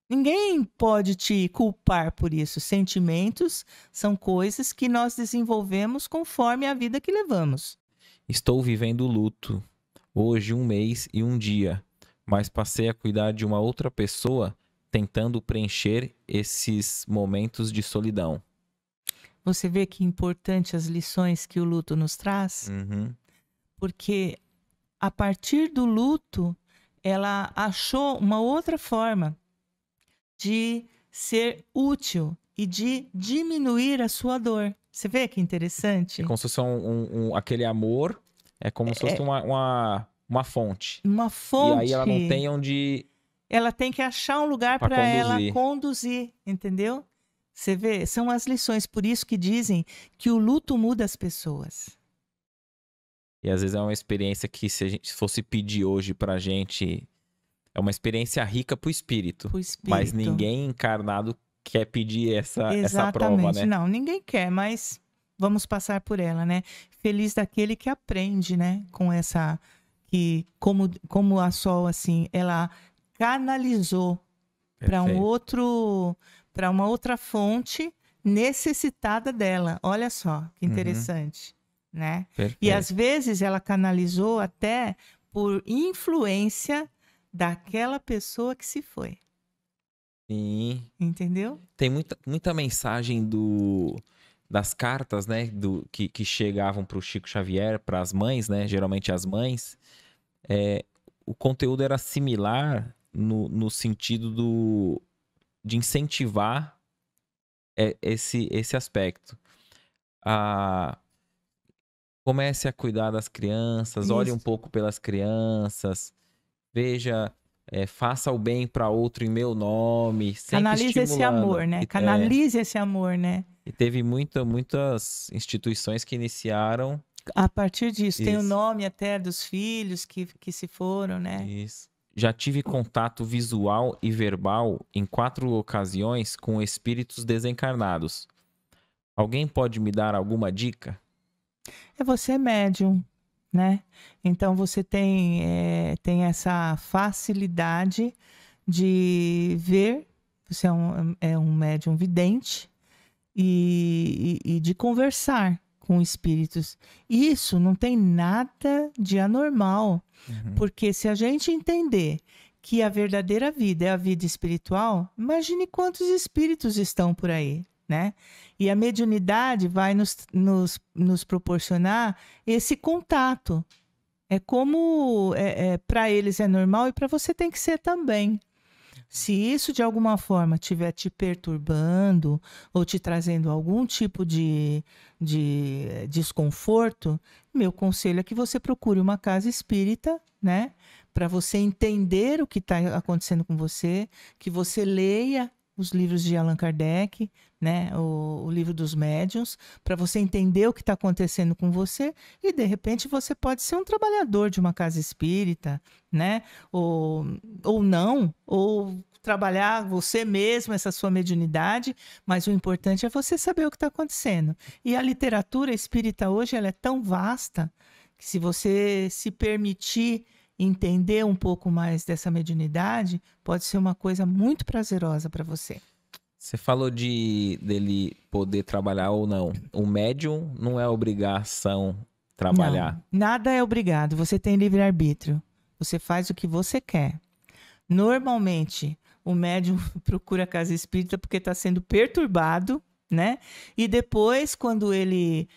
Ninguém pode te culpar por isso. Sentimentos são coisas que nós desenvolvemos conforme a vida que levamos. Estou vivendo luto. Hoje 1 mês e 1 dia. Mas passei a cuidar de uma outra pessoa tentando preencher esses momentos de solidão. Você vê que importante as lições que o luto nos traz? Porque a partir do luto, ela achou uma outra forma de ser útil e de diminuir a sua dor. Você vê que interessante? É como se fosse aquele amor, é como se fosse uma fonte. Uma fonte. E aí ela não tem onde ela tem que achar um lugar Para para ela conduzir. conduzir, entendeu? Você vê, são as lições, por isso que dizem que o luto muda as pessoas. E às vezes é uma experiência que se a gente fosse pedir hoje pra gente, é uma experiência rica pro espírito. O Mas espírito. ninguém encarnado quer pedir essa prova, Exatamente. né? Não, ninguém quer, mas vamos passar por ela, né? Feliz daquele que aprende, né? Com essa que como a Sol assim, ela canalizou para Perfeito. para uma outra fonte necessitada dela. Olha só, que Uhum, interessante, né? E às perfeito. vezes ela canalizou até por influência daquela pessoa que se foi, Sim. entendeu? Tem muita mensagem das cartas, né? Que chegavam pro Chico Xavier, para as mães, né? Geralmente as mães. É, o conteúdo era similar no sentido de incentivar esse aspecto. Comece a cuidar das crianças, olhe um Isso. pouco pelas crianças, veja, faça o bem para outro em meu nome, sempre Canaliza esse estimulando. amor, né? Canalize esse amor, né? E teve muitas instituições que iniciaram A partir disso, tem o isso. nome até dos filhos que se foram, né? Isso. Já tive contato visual e verbal em 4 ocasiões com espíritos desencarnados. Alguém pode me dar alguma dica? É você médium, né? Então você tem essa facilidade de ver, você é um médium vidente e de conversar com espíritos. Isso não tem nada de anormal, Uhum. porque se a gente entender que a verdadeira vida é a vida espiritual, imagine quantos espíritos estão por aí, né? E a mediunidade vai nos proporcionar esse contato. É como para eles é normal e para você tem que ser também. Se isso de alguma forma estiver te perturbando ou te trazendo algum tipo de desconforto, meu conselho é que você procure uma casa espírita, né? Para você entender o que está acontecendo com você, que você leia os livros de Allan Kardec, né? O livro dos médiuns, para você entender o que está acontecendo com você e de repente você pode ser um trabalhador de uma casa espírita, né? Ou não, ou trabalhar você mesmo, essa sua mediunidade, mas o importante é você saber o que está acontecendo. E a literatura espírita hoje ela é tão vasta que se você se permitir entender um pouco mais dessa mediunidade, pode ser uma coisa muito prazerosa para você. Você falou dele poder trabalhar ou não. O médium não é obrigação Não, trabalhar. nada é obrigado. Você tem livre-arbítrio. Você faz o que você quer. Normalmente, o médium procura a casa espírita porque está sendo perturbado, né? E depois, quando ele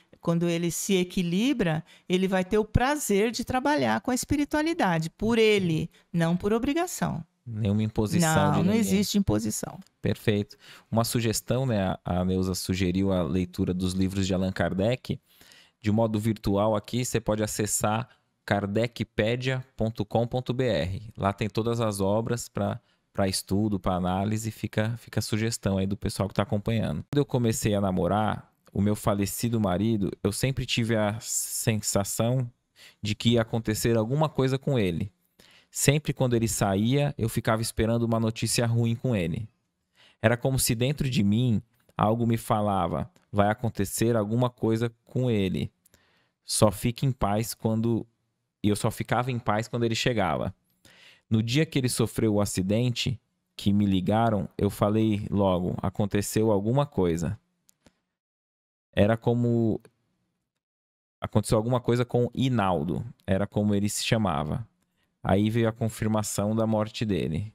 se equilibra, ele vai ter o prazer de trabalhar com a espiritualidade, por ele, não por obrigação. Nenhuma imposição de Não, não ninguém. existe imposição. Perfeito. Uma sugestão, né? A Neuza sugeriu a leitura dos livros de Allan Kardec. De modo virtual aqui, você pode acessar kardecpedia.com.br. Lá tem todas as obras para estudo, para análise, fica a sugestão aí do pessoal que está acompanhando. Quando eu comecei a namorar, o meu falecido marido, eu sempre tive a sensação de que ia acontecer alguma coisa com ele. Sempre quando ele saía, eu ficava esperando uma notícia ruim com ele. Era como se dentro de mim algo me falava: vai acontecer alguma coisa com ele. Só fique em paz quando. E eu só ficava em paz quando ele chegava. No dia que ele sofreu o acidente, que me ligaram, eu falei logo: aconteceu alguma coisa. Era como. Aconteceu alguma coisa com Hinaldo. Era como ele se chamava. Aí veio a confirmação da morte dele.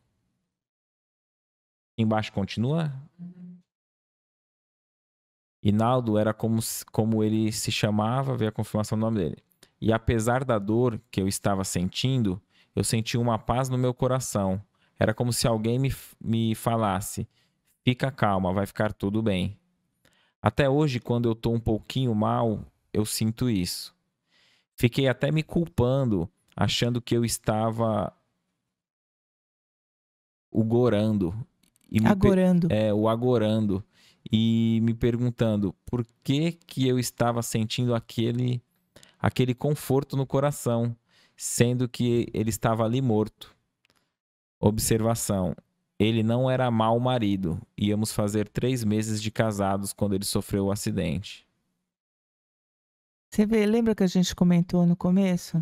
Embaixo continua? Hinaldo era como ele se chamava, veio a confirmação do nome dele. E apesar da dor que eu estava sentindo, eu senti uma paz no meu coração. Era como se alguém me falasse: fica calma, vai ficar tudo bem. Até hoje, quando eu tô um pouquinho mal, eu sinto isso. Fiquei até me culpando, achando que eu estava o Gorando. Agorando. O Agorando. E me perguntando por que eu estava sentindo aquele conforto no coração, sendo que ele estava ali morto. Observação. Ele não era mau marido. Íamos fazer 3 meses de casados quando ele sofreu o acidente. Você vê, lembra que a gente comentou no começo?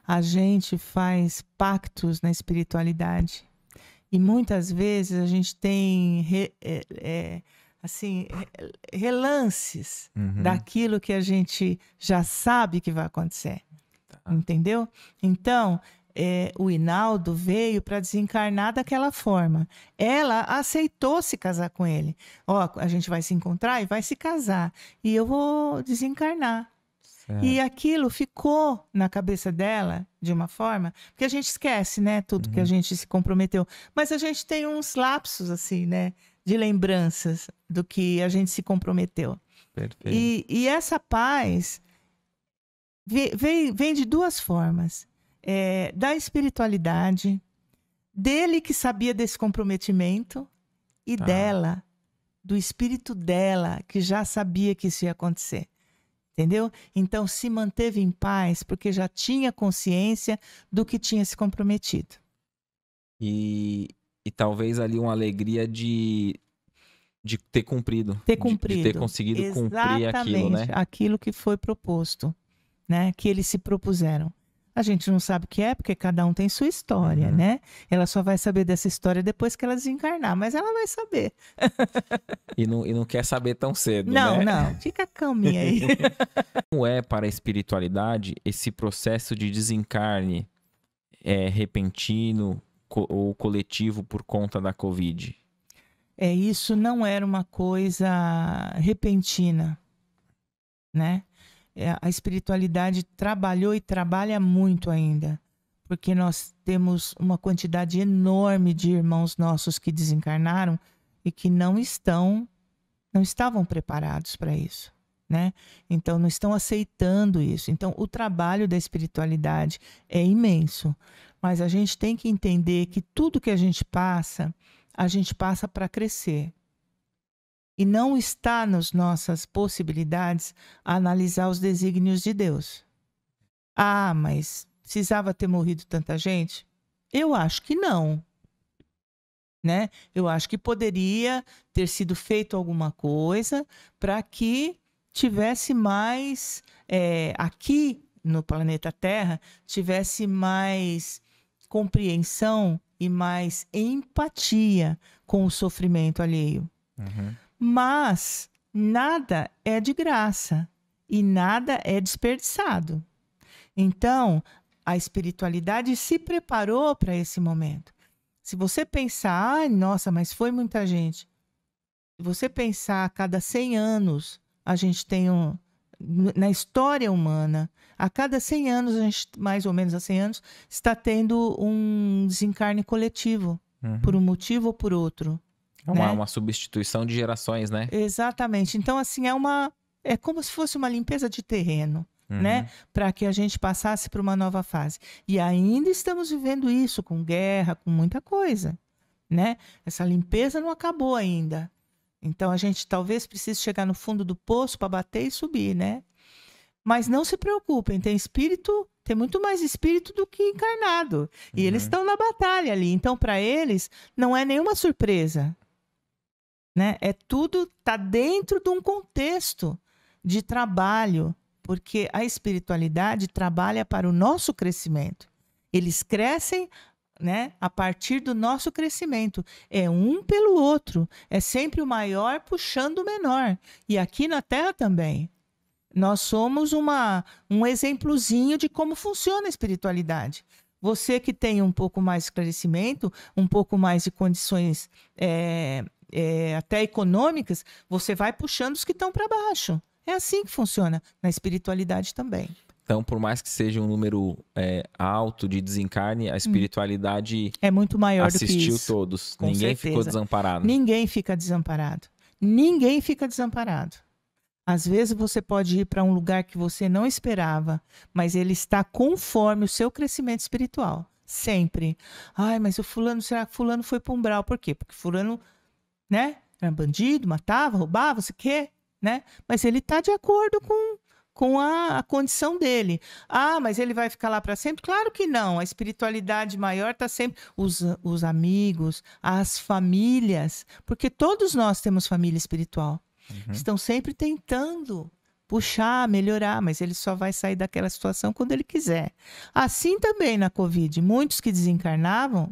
A gente faz pactos na espiritualidade. E muitas vezes a gente tem relances daquilo que a gente já sabe que vai acontecer. Tá. Entendeu? Então, o Hinaldo veio para desencarnar daquela forma. Ela aceitou se casar com ele. Ó, a gente vai se encontrar e vai se casar. E eu vou desencarnar. Certo. E aquilo ficou na cabeça dela de uma forma, porque a gente esquece, né, tudo que a gente se comprometeu. Mas a gente tem uns lapsos, assim, né, de lembranças do que a gente se comprometeu. Perfeito. E essa paz vem de 2 formas. Da espiritualidade, dele que sabia desse comprometimento, e dela, do espírito dela, que já sabia que isso ia acontecer. Entendeu? Então, se manteve em paz porque já tinha consciência do que tinha se comprometido. E talvez ali uma alegria de ter cumprido. De ter conseguido cumprir aquilo, né? Aquilo que foi proposto, né? Que eles se propuseram. A gente não sabe o que é, porque cada um tem sua história, né? Ela só vai saber dessa história depois que ela desencarnar, mas ela vai saber. E não quer saber tão cedo, né? Não, fica calminha aí. Como é para a espiritualidade esse processo de desencarne repentino ou coletivo por conta da Covid? Isso não era uma coisa repentina, né? A espiritualidade trabalhou e trabalha muito ainda, porque nós temos uma quantidade enorme de irmãos nossos que desencarnaram e que não estavam preparados para isso, né? Então não estão aceitando isso. Então o trabalho da espiritualidade é imenso, mas a gente tem que entender que tudo que a gente passa para crescer. E não está nas nossas possibilidades analisar os desígnios de Deus. Ah, mas precisava ter morrido tanta gente? Eu acho que não. Né? Eu acho que poderia ter sido feito alguma coisa para que tivesse mais, aqui no planeta Terra, tivesse mais compreensão e mais empatia com o sofrimento alheio. Mas nada é de graça e nada é desperdiçado. Então, a espiritualidade se preparou para esse momento. Se você pensar, nossa, mas foi muita gente. Se você pensar, a cada 100 anos, a gente tem na história humana, a cada 100 anos, a gente, mais ou menos há 100 anos, está tendo um desencarne coletivo, por um motivo ou por outro. Uma substituição de gerações, né? Exatamente. Então, assim, é como se fosse uma limpeza de terreno, né? Para que a gente passasse para uma nova fase. E ainda estamos vivendo isso, com guerra, com muita coisa, né? Essa limpeza não acabou ainda. Então, a gente talvez precise chegar no fundo do poço para bater e subir, né? Mas não se preocupem, tem muito mais espírito do que encarnado. E eles estão na batalha ali. Então, para eles, não é nenhuma surpresa. Né? Tudo está dentro de um contexto de trabalho, porque a espiritualidade trabalha para o nosso crescimento. Eles crescem, né, a partir do nosso crescimento. É um pelo outro. É sempre o maior puxando o menor. E aqui na Terra também. Nós somos um exemplozinho de como funciona a espiritualidade. Você que tem um pouco mais de esclarecimento, um pouco mais de condições até econômicas, você vai puxando os que estão para baixo. É assim que funciona na espiritualidade também. Então, por mais que seja um número alto de desencarne, a espiritualidade é muito maior do que isso. Assistiu todos. Ninguém ficou desamparado. Ninguém fica desamparado. Ninguém fica desamparado. Às vezes você pode ir para um lugar que você não esperava, mas ele está conforme o seu crescimento espiritual. Sempre. Ai, mas o fulano, será que fulano foi para o umbral? Por quê? Porque fulano, né, era bandido, matava, roubava, sei o quê, né? Mas ele está de acordo com a condição dele. Ah, mas ele vai ficar lá para sempre? Claro que não. A espiritualidade maior está sempre... Os amigos, as famílias, porque todos nós temos família espiritual. Estão sempre tentando puxar, melhorar, mas ele só vai sair daquela situação quando ele quiser. Assim também na Covid, muitos que desencarnaram,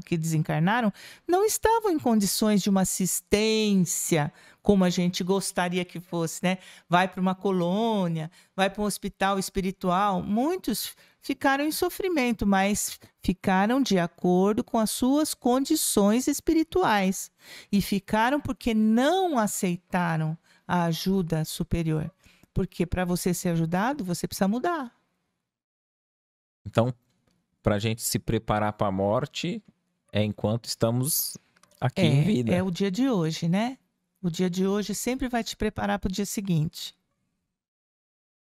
não estavam em condições de uma assistência como a gente gostaria que fosse, né? Vai para uma colônia, vai para um hospital espiritual. Muitos ficaram em sofrimento, mas ficaram de acordo com as suas condições espirituais. E ficaram porque não aceitaram a ajuda superior. Porque para você ser ajudado, você precisa mudar. Então, para a gente se preparar para a morte, é enquanto estamos aqui em vida. É o dia de hoje, né? O dia de hoje sempre vai te preparar para o dia seguinte.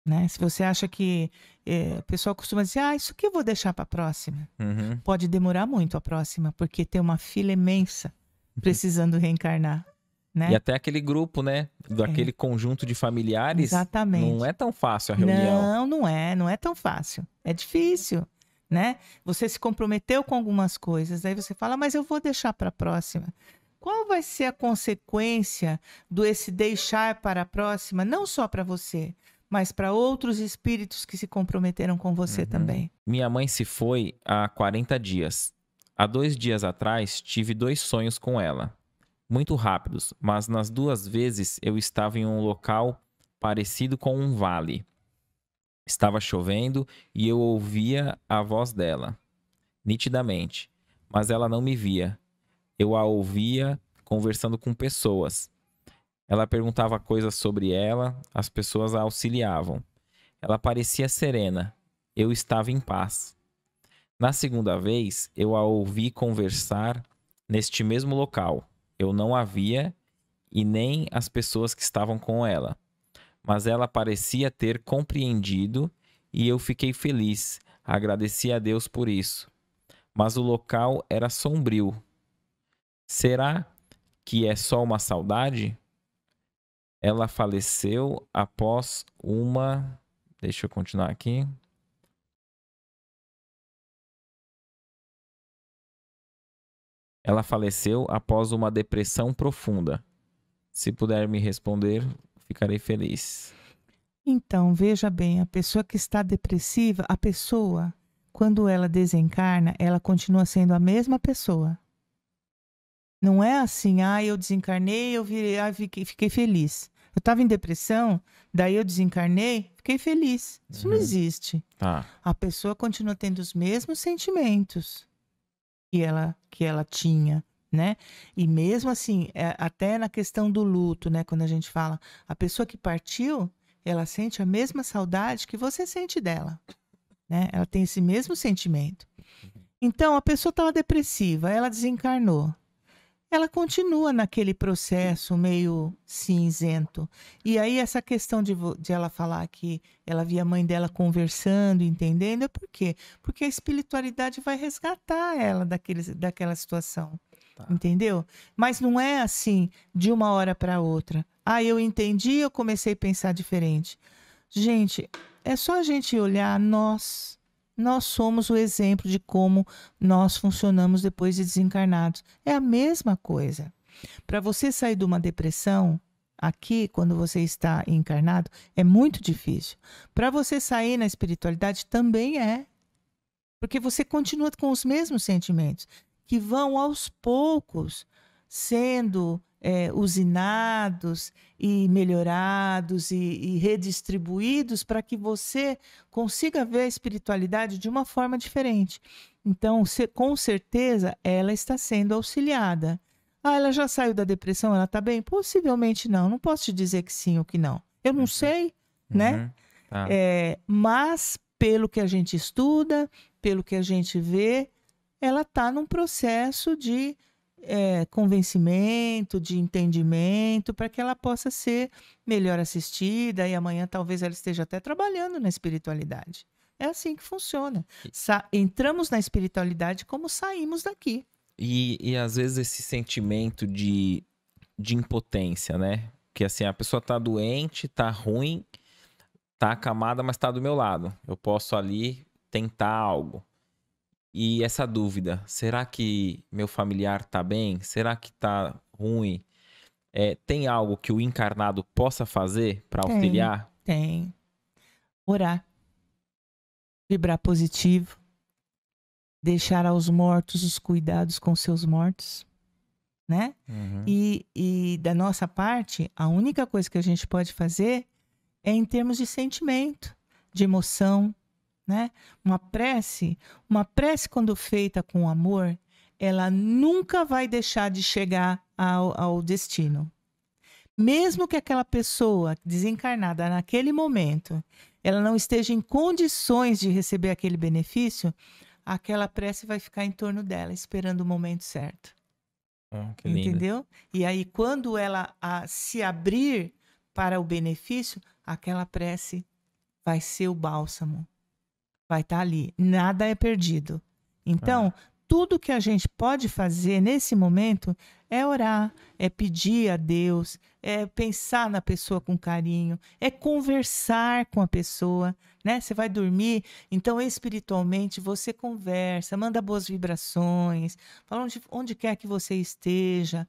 Né? Se você acha que... o pessoal costuma dizer, isso aqui eu vou deixar para a próxima. Pode demorar muito a próxima, porque tem uma fila imensa precisando reencarnar. Né? E até aquele grupo, né? Daquele conjunto de familiares. Exatamente. Não é tão fácil a reunião. Não é tão fácil. É difícil, né? Você se comprometeu com algumas coisas, aí você fala, mas eu vou deixar para a próxima. Qual vai ser a consequência esse deixar para a próxima, não só para você, mas para outros espíritos que se comprometeram com você também? Minha mãe se foi há 40 dias. Há 2 dias atrás, tive 2 sonhos com ela. Muito rápidos, mas nas 2 vezes eu estava em um local parecido com um vale. Estava chovendo e eu ouvia a voz dela, nitidamente, mas ela não me via. Eu a ouvia conversando com pessoas. Ela perguntava coisas sobre ela, as pessoas a auxiliavam. Ela parecia serena, eu estava em paz. Na segunda vez, eu a ouvi conversar neste mesmo local. Eu não a via e nem as pessoas que estavam com ela. Mas ela parecia ter compreendido e eu fiquei feliz. Agradeci a Deus por isso. Mas o local era sombrio. Será que é só uma saudade? Ela faleceu após uma... Deixa eu continuar aqui. Ela faleceu após uma depressão profunda. Se puder me responder, ficarei feliz. Então, veja bem, a pessoa que está depressiva, a pessoa, quando ela desencarna, ela continua sendo a mesma pessoa. Não é assim, eu desencarnei, eu virei, fiquei feliz. Eu estava em depressão, daí eu desencarnei, fiquei feliz. Isso não existe. A pessoa continua tendo os mesmos sentimentos que ela tinha, né? E mesmo assim, até na questão do luto, né? Quando a gente fala, a pessoa que partiu, ela sente a mesma saudade que você sente dela, né? Ela tem esse mesmo sentimento. Então, a pessoa estava depressiva, ela desencarnou. Ela continua naquele processo meio cinzento. E aí essa questão de ela falar que ela via a mãe dela conversando, entendendo, é por quê? Porque a espiritualidade vai resgatar ela daquela situação. Entendeu? Mas não é assim, de uma hora para outra. Eu entendi, eu comecei a pensar diferente. Gente, é só a gente olhar nós somos o exemplo de como nós funcionamos depois de desencarnados. É a mesma coisa. Para você sair de uma depressão, aqui, quando você está encarnado, é muito difícil. Para você sair na espiritualidade, também é. Porque você continua com os mesmos sentimentos, que vão aos poucos sendo usinados e melhorados e redistribuídos para que você consiga ver a espiritualidade de uma forma diferente. Então, com certeza, ela está sendo auxiliada. Ela já saiu da depressão? Ela está bem? Possivelmente não. Não posso te dizer que sim ou que não. Eu não sei, né? Mas, pelo que a gente estuda, pelo que a gente vê, ela está num processo de convencimento, de entendimento, para que ela possa ser melhor assistida e amanhã talvez ela esteja até trabalhando na espiritualidade, É assim que funciona. Entramos na espiritualidade como saímos daqui. E às vezes esse sentimento de impotência, né? Que assim, a pessoa tá doente, tá ruim, tá acamada, mas tá do meu lado. Eu posso ali tentar algo. E essa dúvida, será que meu familiar tá bem? Será que tá ruim? Tem algo que o encarnado possa fazer para auxiliar? Tem. Orar. Vibrar positivo. Deixar aos mortos os cuidados com seus mortos. Né? Uhum. E da nossa parte, a única coisa que a gente pode fazer é em termos de sentimento, de emoção, né? Uma prece quando feita com amor, ela nunca vai deixar de chegar ao destino. Mesmo que aquela pessoa desencarnada naquele momento, ela não esteja em condições de receber aquele benefício, aquela prece vai ficar em torno dela, esperando o momento certo. Que lindo. Entendeu? E aí, quando ela se abrir para o benefício, aquela prece vai ser o bálsamo. Vai estar ali. Nada é perdido. Então, tudo que a gente pode fazer nesse momento é orar, é pedir a Deus, é pensar na pessoa com carinho, é conversar com a pessoa, né? Você vai dormir, então espiritualmente você conversa, manda boas vibrações, fala onde quer que você esteja,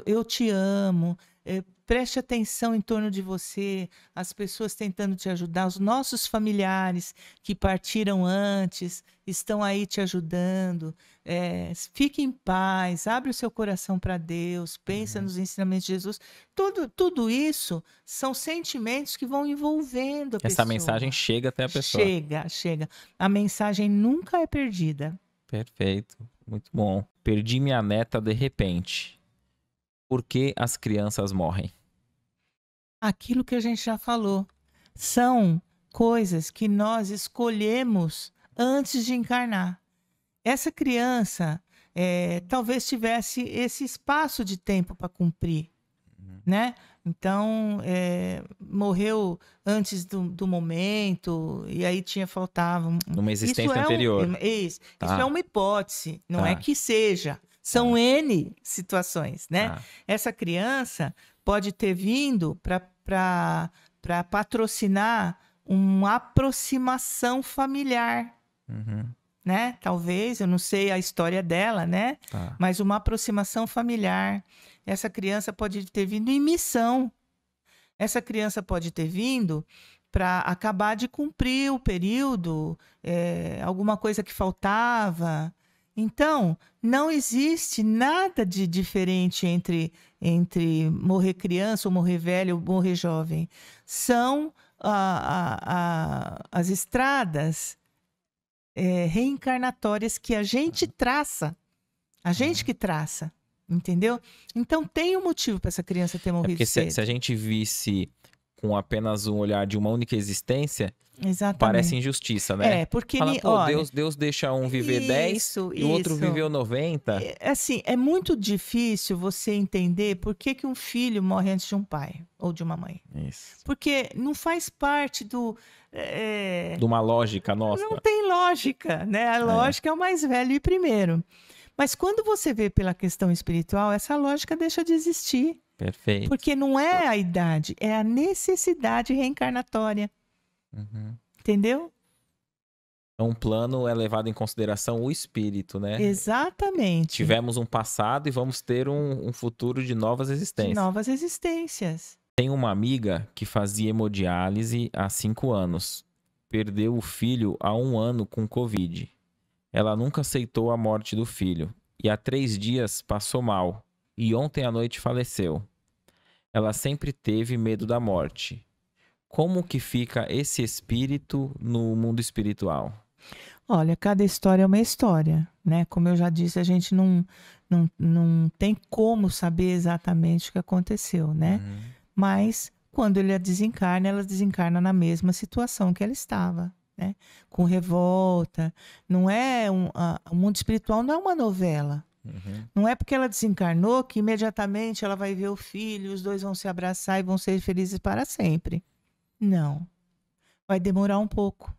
eu te amo, preste atenção em torno de você, as pessoas tentando te ajudar, os nossos familiares que partiram antes estão aí te ajudando. Fique em paz, abre o seu coração para Deus, pensa nos ensinamentos de Jesus. Tudo isso são sentimentos que vão envolvendo a pessoa. Essa mensagem chega até a pessoa. Chega. A mensagem nunca é perdida. Perfeito, muito bom. Perdi minha neta de repente. Por que as crianças morrem? Aquilo que a gente já falou. São coisas que nós escolhemos antes de encarnar. Essa criança talvez tivesse esse espaço de tempo para cumprir, né? Então, morreu antes do momento, e aí faltava... Numa existência anterior. Isso é uma hipótese, não é que seja. São N situações, né? Essa criança pode ter vindo para patrocinar uma aproximação familiar. Né? Talvez, eu não sei a história dela, né? Mas uma aproximação familiar. Essa criança pode ter vindo em missão. Essa criança pode ter vindo para acabar de cumprir o período, alguma coisa que faltava. Então, não existe nada de diferente entre morrer criança, ou morrer velho, ou morrer jovem. São as estradas reencarnatórias que a gente traça. A gente que traça, entendeu? Então, tem um motivo para essa criança ter morrido porque cedo. Se a gente visse com apenas um olhar de uma única existência... Exatamente. Parece injustiça, né? Porque olha, Deus deixa um viver 10 e o outro viveu 90. É muito difícil você entender por que um filho morre antes de um pai ou de uma mãe. Isso. Porque não faz parte de uma lógica nossa. Não tem lógica, né? A lógica é o mais velho e primeiro. Mas quando você vê pela questão espiritual, essa lógica deixa de existir. Perfeito. Porque não é a idade, é a necessidade reencarnatória. Entendeu? Então, um plano é levado em consideração o espírito, né? Exatamente. Tivemos um passado e vamos ter um futuro de novas existências. De novas existências. Tem uma amiga que fazia hemodiálise há 5 anos. Perdeu o filho há 1 ano com Covid. Ela nunca aceitou a morte do filho. E há 3 dias passou mal. E ontem à noite faleceu. Ela sempre teve medo da morte. Como que fica esse espírito no mundo espiritual? Olha, cada história é uma história, né? Como eu já disse, a gente não tem como saber exatamente o que aconteceu, né? Mas quando ela desencarna na mesma situação que ela estava, né? Com revolta. Não é o mundo espiritual não é uma novela. Não é porque ela desencarnou que imediatamente ela vai ver o filho, os dois vão se abraçar e vão ser felizes para sempre. Não. Vai demorar um pouco.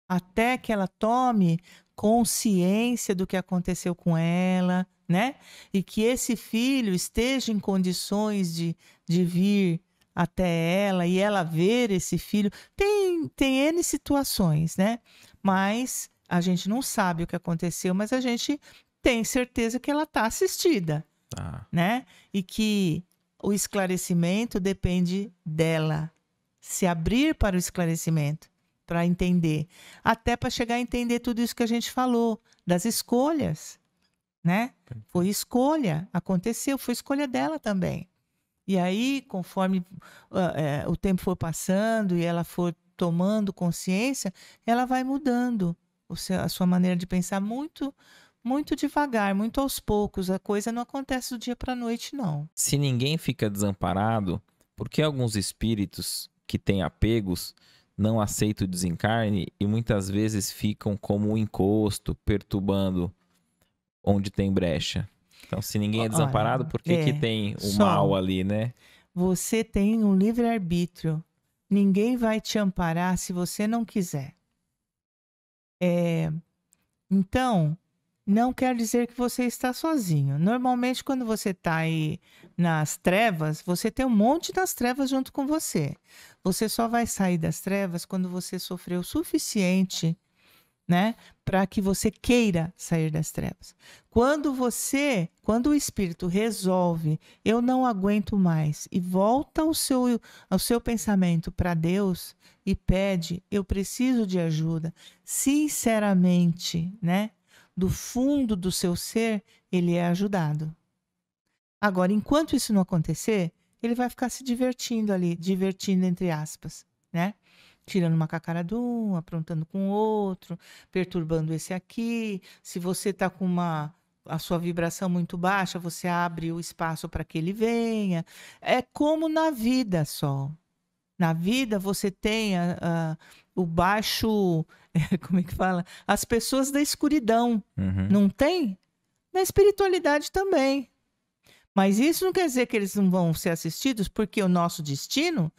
até que ela tome consciência do que aconteceu com ela, né? E que esse filho esteja em condições de vir até ela e ela ver esse filho. Tem N situações, né? Mas a gente não sabe o que aconteceu, mas a gente tem certeza que ela está assistida, Ah, né? E que o esclarecimento depende dela. Se abrir para o esclarecimento, para entender. Até para chegar a entender tudo isso que a gente falou, das escolhas, né? Foi escolha, aconteceu, foi escolha dela também. E aí, conforme o tempo for passando e ela for tomando consciência, ela vai mudando a sua maneira de pensar muito, muito devagar, muito aos poucos. A coisa não acontece do dia para a noite, não. se ninguém fica desamparado, por que alguns espíritos que têm apegos não aceitam o desencarne e muitas vezes ficam como um encosto, perturbando onde tem brecha? Então, se ninguém é desamparado, Olha, por que que tem o mal Sol, ali, né? você tem um livre-arbítrio. Ninguém vai te amparar se você não quiser. Então, não quer dizer que você está sozinho. Normalmente, quando você está aí nas trevas, você tem um monte das trevas junto com você. Você só vai sair das trevas quando você sofreu o suficiente, né, para que você queira sair das trevas. Quando o espírito resolve, eu não aguento mais, e volta ao seu pensamento para Deus e pede, eu preciso de ajuda, sinceramente, né, do fundo do seu ser, ele é ajudado. Agora, enquanto isso não acontecer, ele vai ficar se divertindo ali, divertindo entre aspas, né? Tirando uma com a cara de um, aprontando com o outro, perturbando esse aqui. Se você está com a sua vibração muito baixa, você abre o espaço para que ele venha. É como na vida só. Na vida você tem o baixo, como é que fala? As pessoas da escuridão. Uhum. Não tem? Na espiritualidade também. Mas isso não quer dizer que eles não vão ser assistidos, porque o nosso destino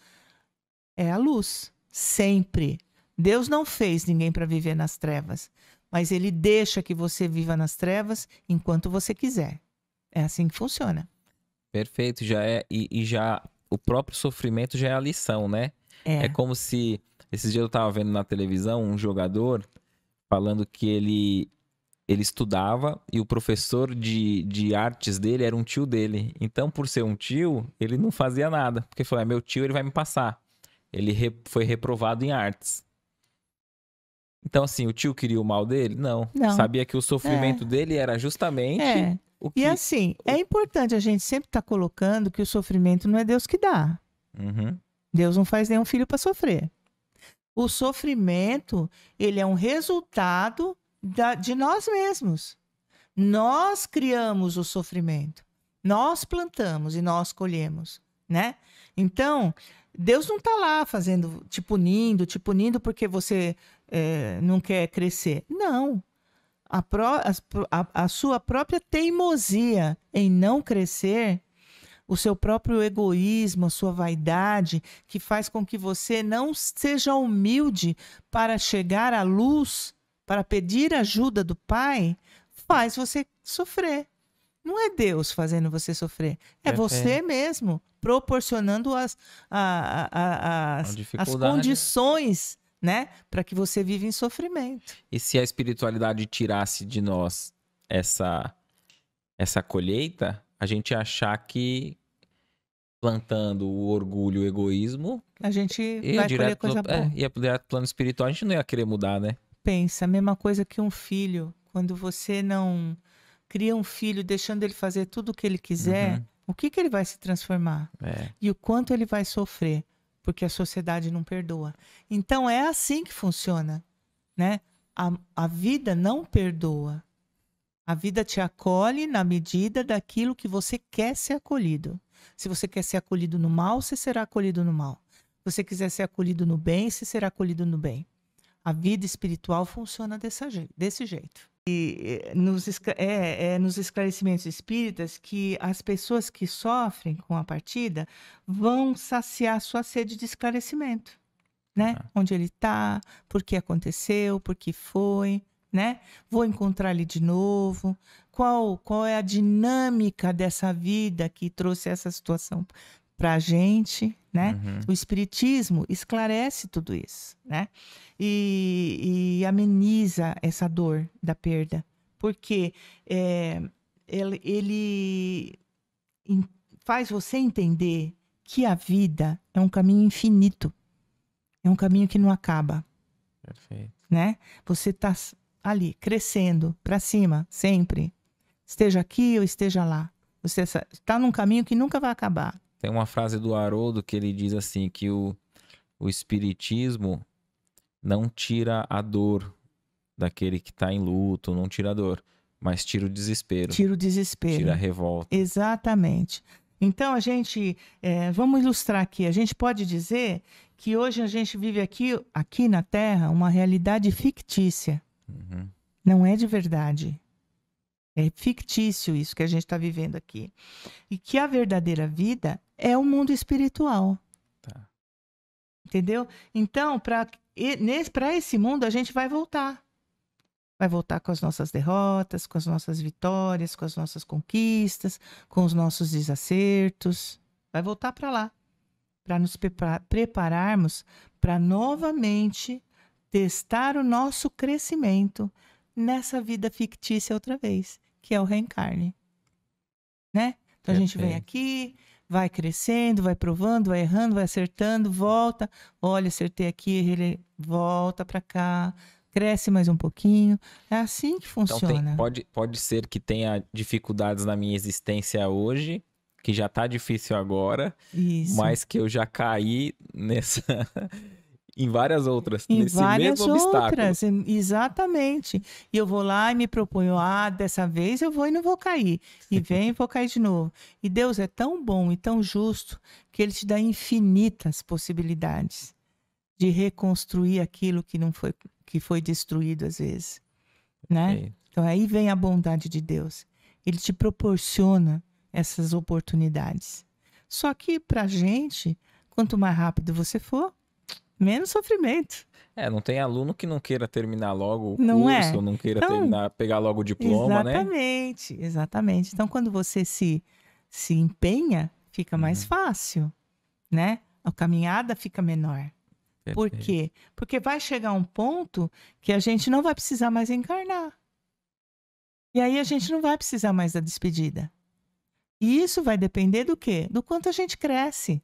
é a luz. Sempre. Deus não fez ninguém para viver nas trevas, mas ele deixa que você viva nas trevas enquanto você quiser. É assim que funciona. Perfeito, já é. E já o próprio sofrimento já é a lição, né? É É. como se. Esses dias eu tava vendo na televisão um jogador falando que ele estudava e o professor de artes dele era um tio dele. Então, por ser um tio, ele não fazia nada. Porque falou: é meu tio, ele vai me passar. Ele foi reprovado em artes. Então, assim, o tio queria o mal dele? Não. Não. Sabia que o É. sofrimento dele era justamente É. o E que. assim, é importante a gente sempre estar colocando que o sofrimento não é Deus que dá. Uhum. Deus não faz nenhum filho para sofrer. O sofrimento, ele é um resultado de nós mesmos. Nós criamos o sofrimento. Nós plantamos e nós colhemos, né? Então, Deus não está lá fazendo, te punindo porque você não quer crescer. Não. A sua própria teimosia em não crescer, o seu próprio egoísmo, a sua vaidade, que faz com que você não seja humilde para chegar à luz, para pedir ajuda do Pai, faz você sofrer. Não é Deus fazendo você sofrer, é você Perfeito. mesmo proporcionando Uma as dificuldade. condições, né, para que você viva em sofrimento. E se a espiritualidade tirasse de nós essa colheita, a gente ia achar que plantando o orgulho e o egoísmo, A gente ia vai colher direto, coisa boa. ia direto pro plano espiritual, a gente não ia querer mudar, né? Pensa, a mesma coisa que um filho. Quando você não cria um filho deixando ele fazer tudo o que ele quiser, Uhum. o que ele vai se transformar? É. E o quanto ele vai sofrer, porque a sociedade não perdoa. Então é assim que funciona, né? A vida não perdoa. A vida te acolhe na medida daquilo que você quer ser acolhido. Se você quer ser acolhido no mal, você será acolhido no mal. Se você quiser ser acolhido no bem, você será acolhido no bem. A vida espiritual funciona desse jeito. E nos esclarecimentos espíritas que as pessoas que sofrem com a partida vão saciar sua sede de esclarecimento, né? Onde ele está, por que aconteceu, por que foi, né? Vou encontrar ele de novo. Qual é a dinâmica dessa vida que trouxe essa situação para a gente, né? O Espiritismo esclarece tudo isso, né? E ameniza essa dor da perda, porque ele faz você entender que a vida é um caminho infinito, é um caminho que não acaba. Perfeito. Né? Você está ali, crescendo para cima, sempre. Esteja aqui ou esteja lá. Você está num caminho que nunca vai acabar. Tem uma frase do Haroldo que ele diz assim, que o espiritismo não tira a dor daquele que está em luto, não tira a dor, mas tira o desespero. Tira o desespero. Tira a revolta. Exatamente. Então, a gente, vamos ilustrar aqui, a gente pode dizer que hoje a gente vive aqui na Terra uma realidade fictícia. Não é de verdade. É fictício isso que a gente está vivendo aqui. E que a verdadeira vida é o mundo espiritual. Tá. Entendeu? Então, para esse mundo, a gente vai voltar. Vai voltar com as nossas derrotas, com as nossas vitórias, com as nossas conquistas, com os nossos desacertos. Vai voltar para lá. Para nos prepararmos para novamente testar o nosso crescimento nessa vida fictícia outra vez, que é o reencarne. Né? Então a gente vem aqui, vai crescendo, vai provando, vai errando, vai acertando, volta. Olha, acertei aqui, ele volta para cá, cresce mais um pouquinho. É assim que funciona. Então pode ser que tenha dificuldades na minha existência hoje, que já tá difícil agora, mas que eu já caí nessa... em várias outras, nesse mesmo obstáculo. Exatamente. E eu vou lá e me proponho, dessa vez eu vou e não vou cair. E vem e vou cair de novo. E Deus é tão bom e tão justo que Ele te dá infinitas possibilidades de reconstruir aquilo que foi destruído às vezes. Né? Então aí vem a bondade de Deus. Ele te proporciona essas oportunidades. Só que pra gente, quanto mais rápido você for, menos sofrimento. Não tem aluno que não queira terminar logo o não curso, não queira pegar logo o diploma, Exatamente. Então, quando você se empenha, fica mais fácil, né? A caminhada fica menor. Perfeito. Por quê? Porque vai chegar um ponto que a gente não vai precisar mais encarnar. E aí a gente não vai precisar mais da despedida. E isso vai depender do quê? Do quanto a gente cresce.